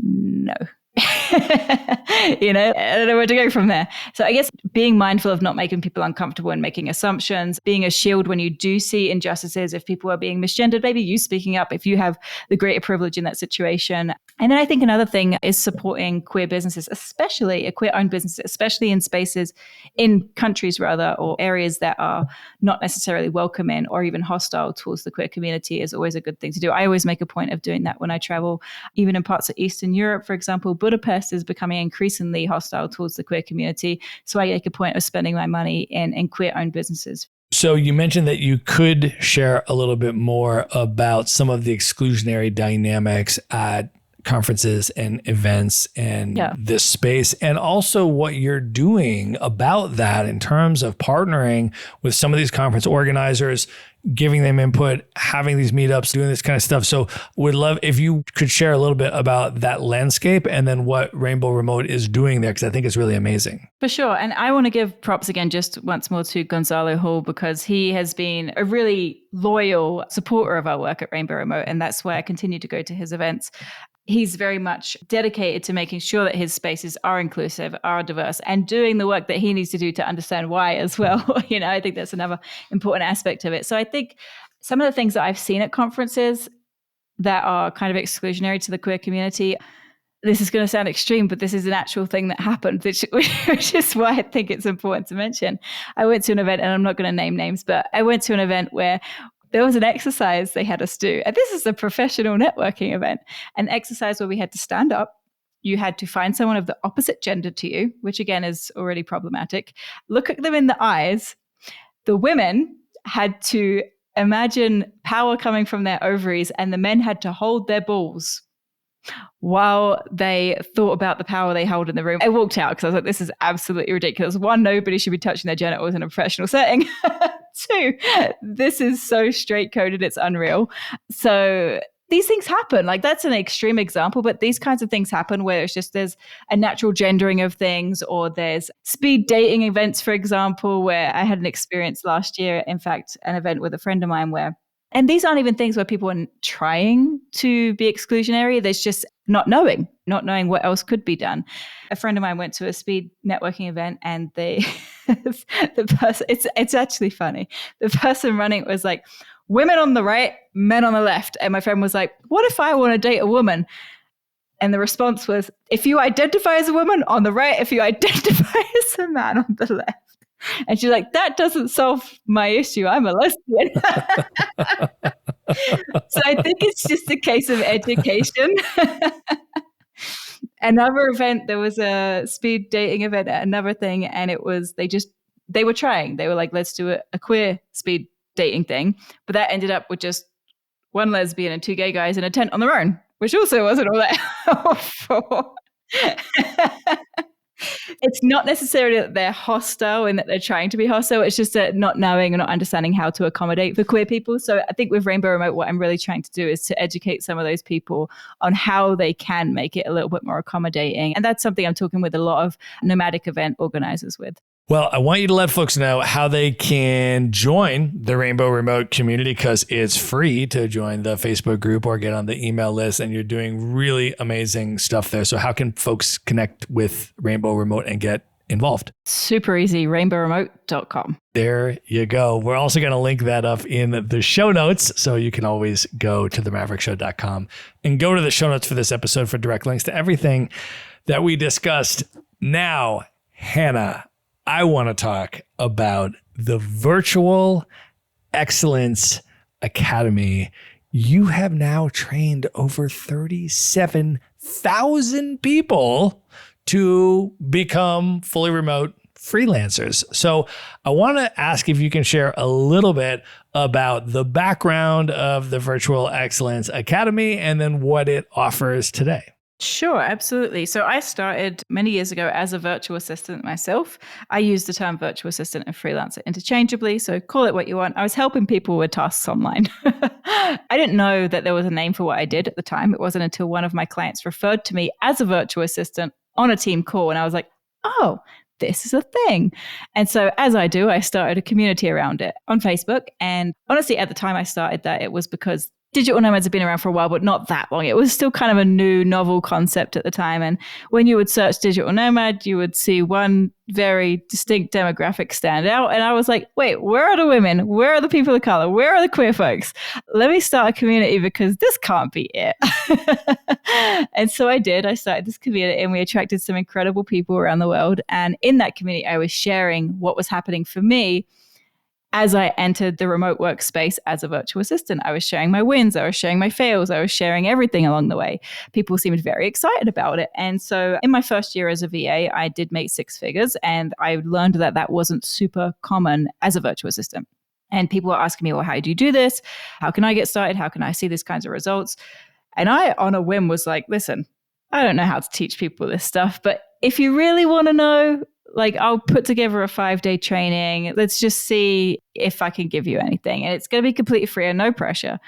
no. I don't know where to go from there. So I guess being mindful of not making people uncomfortable and making assumptions, being a shield when you do see injustices, if people are being misgendered, maybe you speaking up if you have the greater privilege in that situation. And then I think another thing is supporting queer businesses, especially queer-owned businesses, especially in spaces, in countries rather, or areas that are not necessarily welcoming or even hostile towards the queer community is always a good thing to do. I always make a point of doing that when I travel, even in parts of Eastern Europe, for example. Budapest is becoming increasingly hostile towards the queer community. So I make a point of spending my money in queer-owned businesses. So you mentioned that you could share a little bit more about some of the exclusionary dynamics at conferences and events and this space, and also what you're doing about that in terms of partnering with some of these conference organizers, giving them input, having these meetups, doing this kind of stuff. So would love if you could share a little bit about that landscape and then what Rainbow Remote is doing there, because I think it's really amazing. For sure. And I want to give props again just once more to Gonzalo Hall, because he has been a really loyal supporter of our work at Rainbow Remote. And that's why I continue to go to his events. He's very much dedicated to making sure that his spaces are inclusive, are diverse, and doing the work that he needs to do to understand why as well. I think that's another important aspect of it. So I think some of the things that I've seen at conferences that are kind of exclusionary to the queer community, this is going to sound extreme, but this is an actual thing that happened, which is why I think it's important to mention. I went to an event, and I'm not going to name names, but I went to an event where there was an exercise they had us do. And this is a professional networking event, an exercise where we had to stand up. You had to find someone of the opposite gender to you, which again is already problematic. Look at them in the eyes. The women had to imagine power coming from their ovaries, and the men had to hold their balls while they thought about the power they hold in the room. I walked out because I was like, this is absolutely ridiculous. One, nobody should be touching their genitals in a professional setting. Two, this is so straight coded, it's unreal. So these things happen. Like, that's an extreme example, but these kinds of things happen where it's just there's a natural gendering of things, or there's speed dating events, for example, where I had an experience last year, in fact, an event with a friend of mine where, and these aren't even things where people are trying to be exclusionary. There's just not knowing what else could be done. A friend of mine went to a speed networking event, and the person, it's actually funny. The person running it was like, women on the right, men on the left. And my friend was like, what if I want to date a woman? And the response was, if you identify as a woman, on the right, if you identify as a man, on the left. And she's like, that doesn't solve my issue. I'm a lesbian. So I think it's just a case of education. Another event, there was a speed dating event at another thing, and it was, they were trying. They were like, let's do a queer speed dating thing. But that ended up with just one lesbian and two gay guys in a tent on their own, which also wasn't all that helpful. It's not necessarily that they're hostile and that they're trying to be hostile. It's just that not knowing and not understanding how to accommodate for queer people. So I think with Rainbow Remote, what I'm really trying to do is to educate some of those people on how they can make it a little bit more accommodating. And that's something I'm talking with a lot of nomadic event organizers with. Well, I want you to let folks know how they can join the Rainbow Remote community, because it's free to join the Facebook group or get on the email list, and you're doing really amazing stuff there. So how can folks connect with Rainbow Remote and get involved? Super easy, rainbowremote.com. There you go. We're also going to link that up in the show notes, so you can always go to themaverickshow.com and go to the show notes for this episode for direct links to everything that we discussed. Now, Hannah, I want to talk about the Virtual Excellence Academy. You have now trained over 37,000 people to become fully remote freelancers. So I want to ask if you can share a little bit about the background of the Virtual Excellence Academy and then what it offers today. Sure, absolutely. So I started many years ago as a virtual assistant myself. I use the term virtual assistant and freelancer interchangeably, so call it what you want. I was helping people with tasks online. I didn't know that there was a name for what I did at the time. It wasn't until one of my clients referred to me as a virtual assistant on a team call, and I was like, oh, this is a thing. And so as I do, I started a community around it on Facebook. And honestly, at the time I started that, it was because Digital nomads have been around for a while, but not that long. It was still kind of a new, novel concept at the time. And when you would search digital nomad, you would see one very distinct demographic stand out. And I was like, wait, where are the women? Where are the people of color? Where are the queer folks? Let me start a community because this can't be it. And so I did. I started this community and we attracted some incredible people around the world. And in that community, I was sharing what was happening for me as I entered the remote workspace as a virtual assistant. I was sharing my wins, I was sharing my fails, I was sharing everything along the way. People seemed very excited about it. And so in my first year as a VA, I did make six figures, and I learned that that wasn't super common as a virtual assistant. And people were asking me, well, how do you do this? How can I get started? How can I see these kinds of results? And I, on a whim, was like, listen, I don't know how to teach people this stuff, but if you really want to know, like, I'll put together a 5-day training. Let's just see if I can give you anything. And it's going to be completely free and no pressure.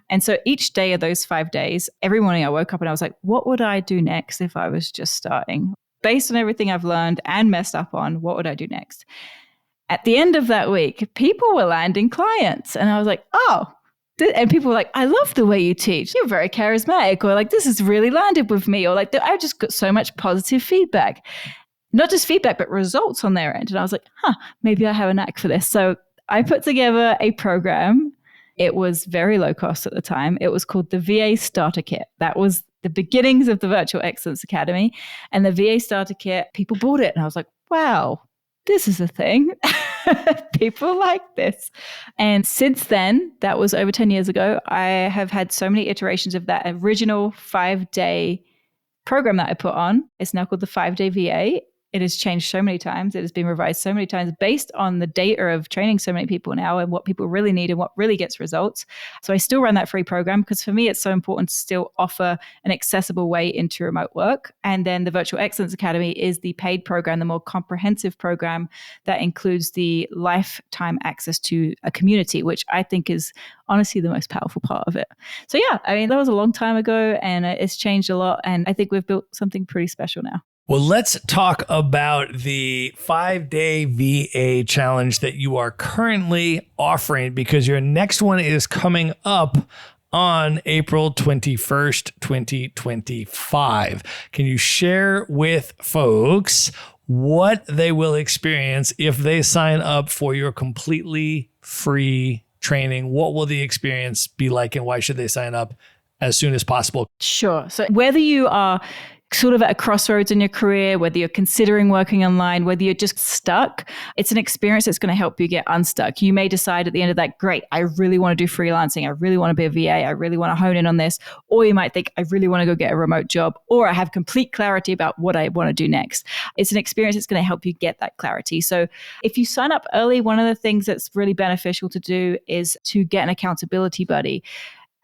And so each day of those 5 days, every morning I woke up and I was like, what would I do next if I was just starting? Based on everything I've learned and messed up on, what would I do next? At the end of that week, people were landing clients. And I was like, oh, and people were like, I love the way you teach. You're very charismatic. Or like, this has really landed with me. Or like, I just got so much positive feedback. Not just feedback, but results on their end. And I was like, maybe I have a knack for this. So I put together a program. It was very low cost at the time. It was called the VA Starter Kit. That was the beginnings of the Virtual Excellence Academy. And the VA Starter Kit, people bought it. And I was like, wow, this is a thing. People like this. And since then, that was over 10 years ago, I have had so many iterations of that original 5-day program that I put on. It's now called the 5-day VA. It has changed so many times. It has been revised so many times based on the data of training so many people now and what people really need and what really gets results. So I still run that free program because for me, it's so important to still offer an accessible way into remote work. And then the Virtual Excellence Academy is the paid program, the more comprehensive program that includes the lifetime access to a community, which I think is honestly the most powerful part of it. So yeah, I mean, that was a long time ago and it's changed a lot. And I think we've built something pretty special now. Well, let's talk about the 5-day VA challenge that you are currently offering, because your next one is coming up on April 21st, 2025. Can you share with folks what they will experience if they sign up for your completely free training? What will the experience be like and why should they sign up as soon as possible? Sure. So whether you are sort of at a crossroads in your career, whether you're considering working online, whether you're just stuck, it's an experience that's going to help you get unstuck. You may decide at the end of that, great, I really want to do freelancing. I really want to be a VA. I really want to hone in on this. Or you might think, I really want to go get a remote job, or I have complete clarity about what I want to do next. It's an experience that's going to help you get that clarity. So if you sign up early, one of the things that's really beneficial to do is to get an accountability buddy.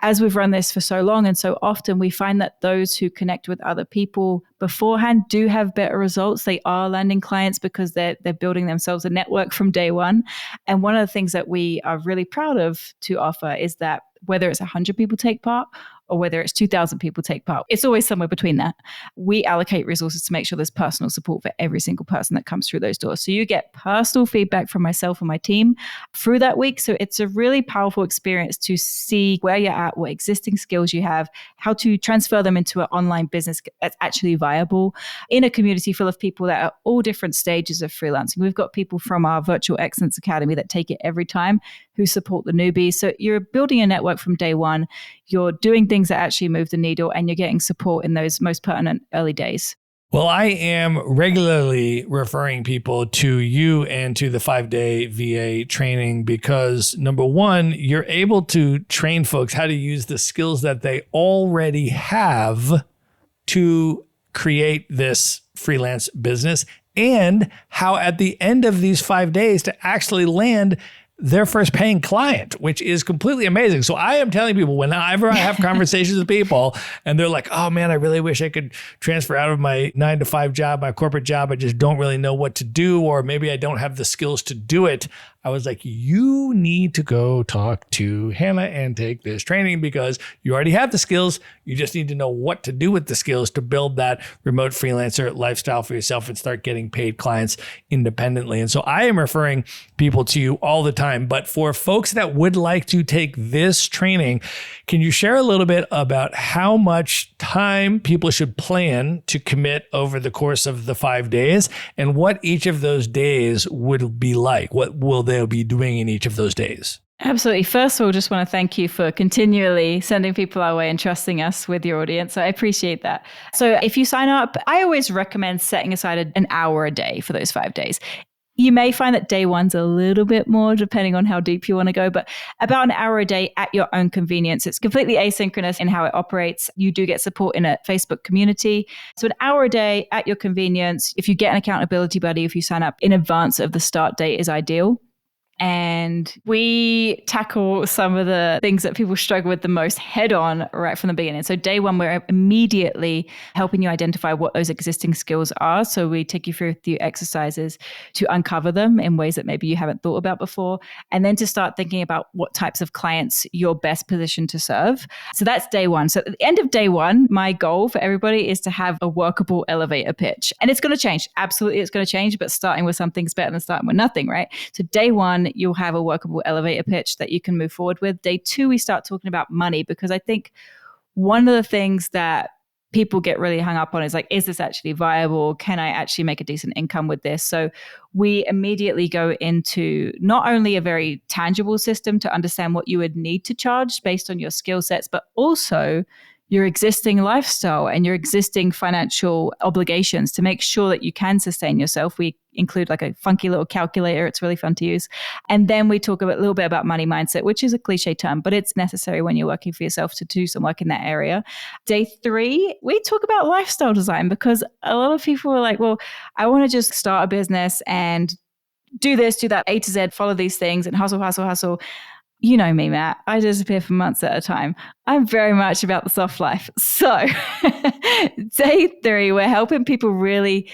As we've run this for so long and so often, we find that those who connect with other people beforehand do have better results. They are landing clients because they're building themselves a network from day one. And one of the things that we are really proud of to offer is that whether it's 100 people take part or whether it's 2,000 people take part, it's always somewhere between that. We allocate resources to make sure there's personal support for every single person that comes through those doors. So you get personal feedback from myself and my team through that week. So it's a really powerful experience to see where you're at, what existing skills you have, how to transfer them into an online business that's actually viable in a community full of people that are all different stages of freelancing. We've got people from our Virtual Excellence Academy that take it every time, who support the newbies. So you're building a network from day one. You're doing things that actually move the needle, and you're getting support in those most pertinent early days. Well, I am regularly referring people to you and to the 5-day VA training because, number one, you're able to train folks how to use the skills that they already have to create this freelance business, and how at the end of these 5 days to actually land their first paying client, which is completely amazing. So I am telling people, whenever I have conversations with people and they're like, oh man, I really wish I could transfer out of my 9-to-5 job, my corporate job. I just don't really know what to do, or maybe I don't have the skills to do it. I was like, you need to go talk to Hannah and take this training because you already have the skills. You just need to know what to do with the skills to build that remote freelancer lifestyle for yourself and start getting paid clients independently. And so I am referring people to you all the time time. But for folks that would like to take this training, can you share a little bit about how much time people should plan to commit over the course of the 5 days and what each of those days would be like? What will they be doing in each of those days? Absolutely. First of all, just want to thank you for continually sending people our way and trusting us with your audience. I appreciate that. So if you sign up, I always recommend setting aside an hour a day for those 5 days. You may find that day one's a little bit more depending on how deep you want to go, but about an hour a day at your own convenience. It's completely asynchronous in how it operates. You do get support in a Facebook community. So an hour a day at your convenience. If you get an accountability buddy, if you sign up in advance of the start date is ideal. And we tackle some of the things that people struggle with the most head on right from the beginning. So day one, we're immediately helping you identify what those existing skills are. So we take you through a few exercises to uncover them in ways that maybe you haven't thought about before. And then to start thinking about what types of clients you're best positioned to serve. So that's day one. So at the end of day one, my goal for everybody is to have a workable elevator pitch. And it's going to change. Absolutely, it's going to change. But starting with something's better than starting with nothing, right? So day one, you'll have a workable elevator pitch that you can move forward with. Day two, we start talking about money, because I think one of the things that people get really hung up on is like, is this actually viable? Can I actually make a decent income with this? So we immediately go into not only a very tangible system to understand what you would need to charge based on your skill sets, but also your existing lifestyle and your existing financial obligations to make sure that you can sustain yourself. We include like a funky little calculator. It's really fun to use. And then we talk a little bit about money mindset, which is a cliche term, but it's necessary when you're working for yourself to do some work in that area. Day three, we talk about lifestyle design, because a lot of people are like, well, I want to just start a business and do this, do that, A to Z, follow these things and hustle, hustle, hustle. You know me, Matt. I disappear for months at a time. I'm very much about the soft life. So day three, we're helping people really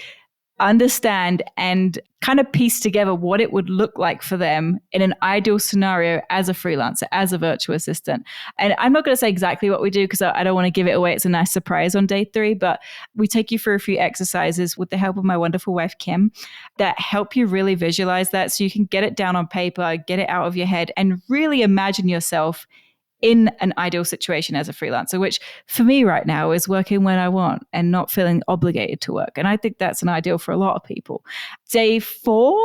understand and kind of piece together what it would look like for them in an ideal scenario as a freelancer, as a virtual assistant. And I'm not going to say exactly what we do because I don't want to give it away. It's a nice surprise on day three, but we take you through a few exercises with the help of my wonderful wife, Kim, that help you really visualize that so you can get it down on paper, get it out of your head, and really imagine yourself in an ideal situation as a freelancer, which for me right now is working when I want and not feeling obligated to work. And I think that's an ideal for a lot of people. Day four,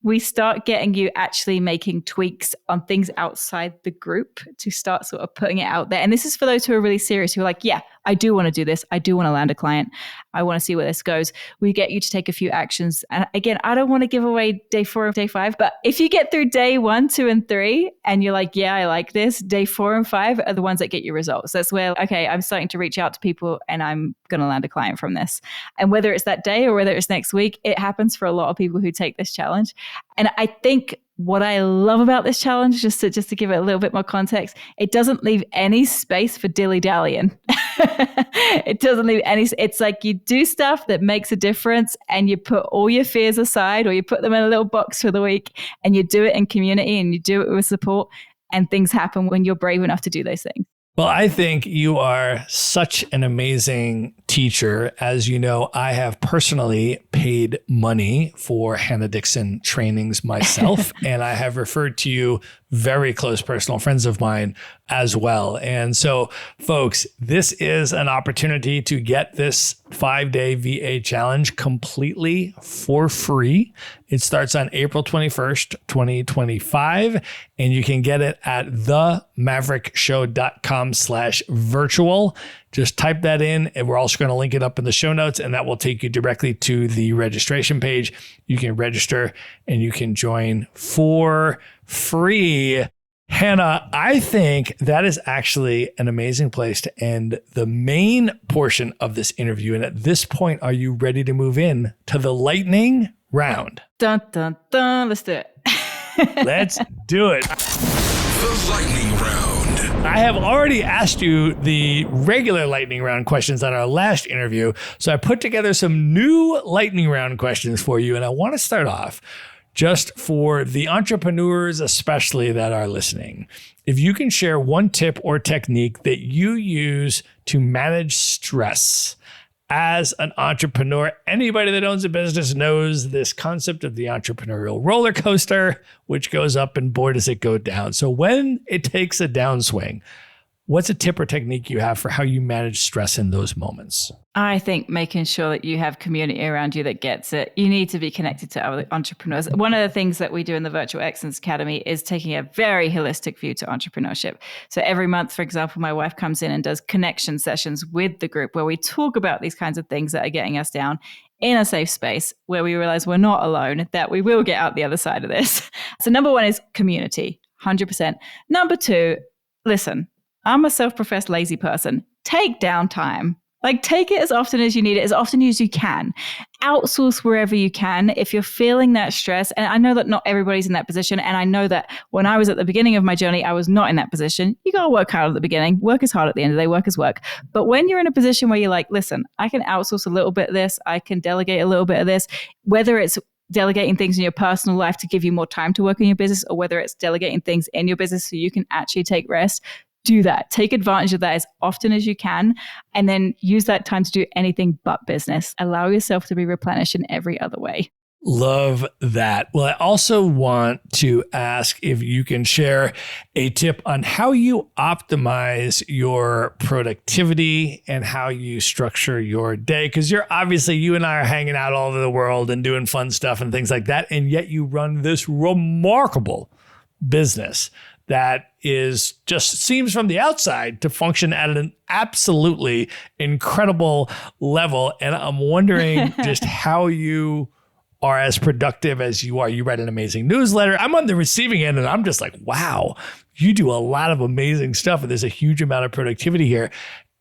we start getting you actually making tweaks on things outside the group to start sort of putting it out there. And this is for those who are really serious, who are like, yeah, I do want to do this. I do want to land a client. I want to see where this goes. We get you to take a few actions. And again, I don't want to give away day four and day five, but if you get through day 1, 2, and 3, and you're like, yeah, I like this, day 4 and 5 are the ones that get you results. That's where, okay, I'm starting to reach out to people and I'm going to land a client from this. And whether it's that day or whether it's next week, it happens for a lot of people who take this challenge. And I think what I love about this challenge, just to give it a little bit more context, it doesn't leave any space for dilly-dallying. It doesn't leave any, it's like you do stuff that makes a difference and you put all your fears aside, or you put them in a little box for the week, and you do it in community and you do it with support, and things happen when you're brave enough to do those things. Well, I think you are such an amazing teacher. As you know, I have personally paid money for Hannah Dixon trainings myself, and I have referred to you, very close personal friends of mine, as well. And so, folks, this is an opportunity to get this 5-day VA challenge completely for free. It starts on April 21st, 2025, and you can get it at themaverickshow.com/virtual. Just type that in, and we're also going to link it up in the show notes, and that will take you directly to the registration page. You can register and you can join for free. Hannah, I think that is actually an amazing place to end the main portion of this interview. And at this point, are you ready to move in to the lightning round? Dun, dun, dun. Let's do it. Let's do it. The lightning round. I have already asked you the regular lightning round questions on our last interview. So I put together some new lightning round questions for you. And I want to start off just for the entrepreneurs, especially that are listening. If you can share one tip or technique that you use to manage stress as an entrepreneur. Anybody that owns a business knows this concept of the entrepreneurial roller coaster, which goes up and boy does it go down. So when it takes a downswing, what's a tip or technique you have for how you manage stress in those moments? I think making sure that you have community around you that gets it. You need to be connected to other entrepreneurs. One of the things that we do in the Virtual Excellence Academy is taking a very holistic view to entrepreneurship. So every month, for example, my wife comes in and does connection sessions with the group where we talk about these kinds of things that are getting us down in a safe space where we realize we're not alone, that we will get out the other side of this. So number one is community, 100%. Number two, listen, I'm a self-professed lazy person. Take downtime. Like, take it as often as you need it, as often as you can. Outsource wherever you can if you're feeling that stress. And I know that not everybody's in that position. And I know that when I was at the beginning of my journey, I was not in that position. You got to work hard at the beginning. Work is hard at the end of the day. Work is work. But when you're in a position where you're like, listen, I can outsource a little bit of this. I can delegate a little bit of this, whether it's delegating things in your personal life to give you more time to work in your business, or whether it's delegating things in your business so you can actually take rest. Do that. Take advantage of that as often as you can, and then use that time to do anything but business. Allow yourself to be replenished in every other way. Love that. Well, I also want to ask if you can share a tip on how you optimize your productivity and how you structure your day. Because you and I are hanging out all over the world and doing fun stuff and things like that. And yet you run this remarkable business that is just seems from the outside to function at an absolutely incredible level. And I'm wondering just how you are as productive as you are. You write an amazing newsletter. I'm on the receiving end and I'm just like, wow, you do a lot of amazing stuff. And there's a huge amount of productivity here.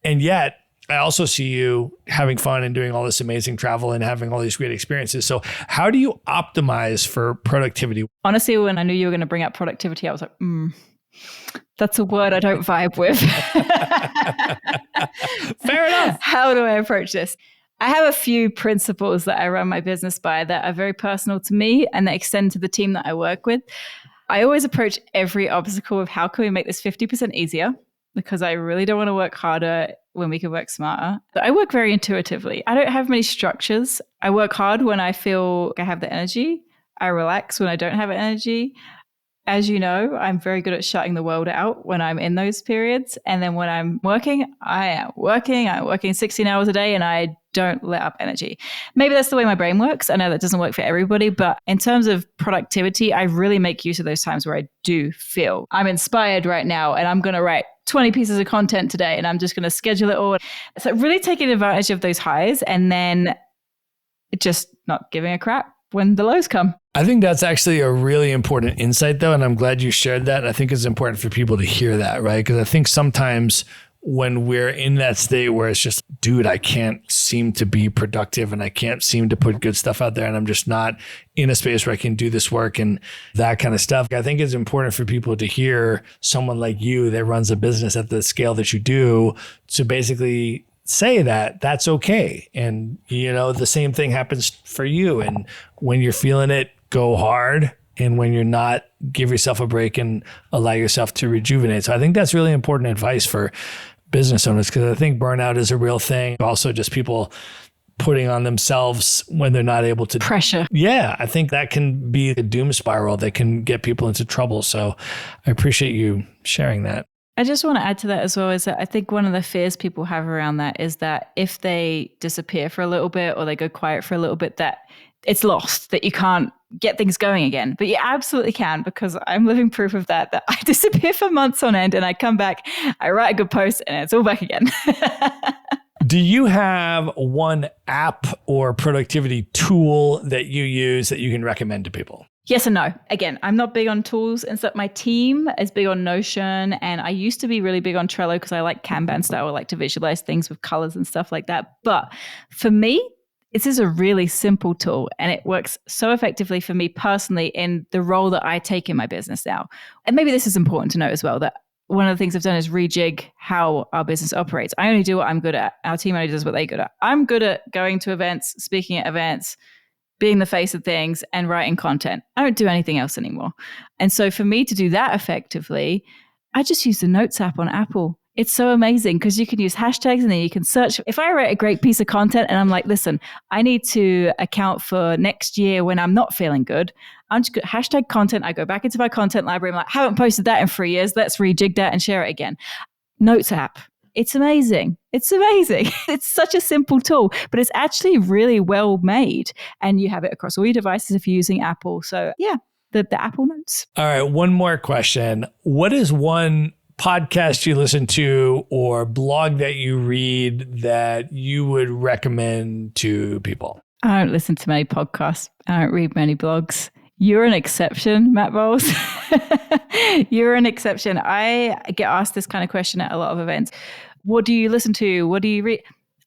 And yet I also see you having fun and doing all this amazing travel and having all these great experiences. So how do you optimize for productivity? Honestly, when I knew you were going to bring up productivity, I was like, that's a word I don't vibe with. Fair enough. How do I approach this? I have a few principles that I run my business by that are very personal to me and that extend to the team that I work with. I always approach every obstacle with how can we make this 50% easier? Because I really don't want to work harder when we can work smarter. But I work very intuitively. I don't have many structures. I work hard when I feel I have the energy. I relax when I don't have energy. As you know, I'm very good at shutting the world out when I'm in those periods. And then when I'm working, I'm working 16 hours a day and I don't let up energy. Maybe that's the way my brain works. I know that doesn't work for everybody, but in terms of productivity, I really make use of those times where I do feel I'm inspired right now and I'm going to write 20 pieces of content today and I'm just going to schedule it all. So really taking advantage of those highs and then just not giving a crap when the lows come. I think that's actually a really important insight though. And I'm glad you shared that. I think it's important for people to hear that, right? Because I think sometimes when we're in that state where it's just, dude, I can't seem to be productive and I can't seem to put good stuff out there and I'm just not in a space where I can do this work and that kind of stuff. I think it's important for people to hear someone like you that runs a business at the scale that you do to basically say that that's okay. And, you know, the same thing happens for you. And when you're feeling it, go hard. And when you're not, give yourself a break and allow yourself to rejuvenate. So I think that's really important advice for business owners, because I think burnout is a real thing. Also just people putting on themselves when they're not able to. Pressure. Yeah, I think that can be a doom spiral that can get people into trouble. So I appreciate you sharing that. I just want to add to that as well is that I think one of the fears people have around that is that if they disappear for a little bit or they go quiet for a little bit, that it's lost, that you can't get things going again. But you absolutely can, because I'm living proof of that I disappear for months on end and I come back, I write a good post and it's all back again. Do you have one app or productivity tool that you use that you can recommend to people? Yes and no. Again, I'm not big on tools and stuff. My team is big on Notion, and I used to be really big on Trello because I like Kanban style. I like to visualize things with colors and stuff like that. But for me, this is a really simple tool and it works so effectively for me personally in the role that I take in my business now. And maybe this is important to note as well, that one of the things I've done is rejig how our business operates. I only do what I'm good at. Our team only does what they're good at. I'm good at going to events, speaking at events, being the face of things and writing content. I don't do anything else anymore. And so for me to do that effectively, I just use the Notes app on Apple. It's so amazing because you can use hashtags and then you can search. If I write a great piece of content and I'm like, listen, I need to account for next year when I'm not feeling good, I'm just hashtag content. I go back into my content library. I'm like, haven't posted that in 3 years. Let's rejig that and share it again. Notes app. It's amazing. It's amazing. It's such a simple tool, but it's actually really well made. And you have it across all your devices if you're using Apple. So yeah, the Apple Notes. All right. One more question. What is one podcast you listen to or blog that you read that you would recommend to people? I don't listen to many podcasts. I don't read many blogs. You're an exception, Matt Bowles. You're an exception. I get asked this kind of question at a lot of events. What do you listen to? What do you read?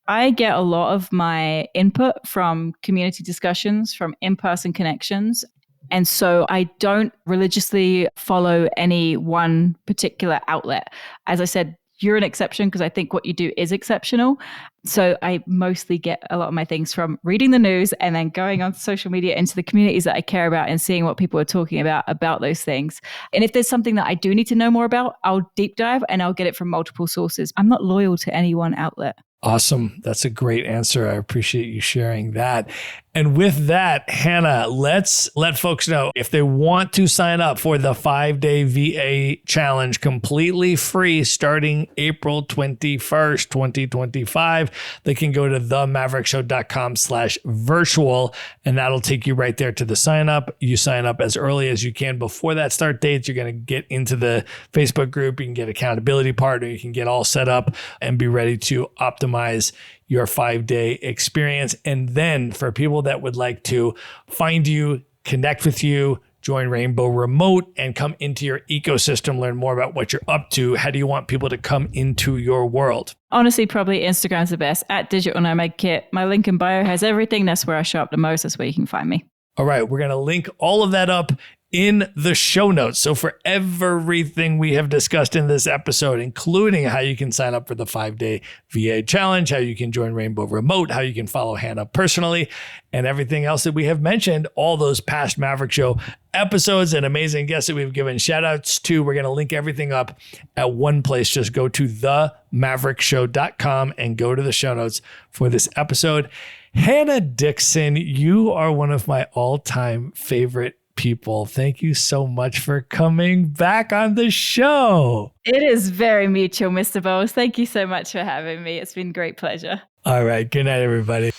I get a lot of my input from community discussions, from in-person connections. And so I don't religiously follow any one particular outlet. As I said, you're an exception because I think what you do is exceptional. So I mostly get a lot of my things from reading the news and then going on social media into the communities that I care about and seeing what people are talking about those things. And if there's something that I do need to know more about, I'll deep dive and I'll get it from multiple sources. I'm not loyal to any one outlet. Awesome. That's a great answer. I appreciate you sharing that. And with that, Hannah, let's let folks know if they want to sign up for the 5-day VA challenge completely free starting April 21st, 2025, they can go to themaverickshow.com/virtual and that'll take you right there to the sign up. You sign up as early as you can before that start date. You're going to get into the Facebook group. You can get accountability partner. You can get all set up and be ready to optimize your 5-day experience. And then for people that would like to find you, connect with you, join Rainbow Remote and come into your ecosystem, learn more about what you're up to, how do you want people to come into your world? Honestly, probably Instagram's the best, @DigitalNomadKit. My link in bio has everything. That's where I show up the most. That's where you can find me. All right, we're going to link all of that up in the show notes. So for everything we have discussed in this episode, including how you can sign up for the 5-day VA challenge, how you can join Rainbow Remote, how you can follow Hannah personally, and everything else that we have mentioned, all those past Maverick Show episodes and amazing guests that we've given shout outs to, we're going to link everything up at one place. Just go to themaverickshow.com and go to the show notes for this episode. Hannah Dixon, you are one of my all-time favorite people. Thank you so much for coming back on the show. It is very mutual, Mr. Bowles. Thank you so much for having me. It's been a great pleasure. All right. Good night, everybody.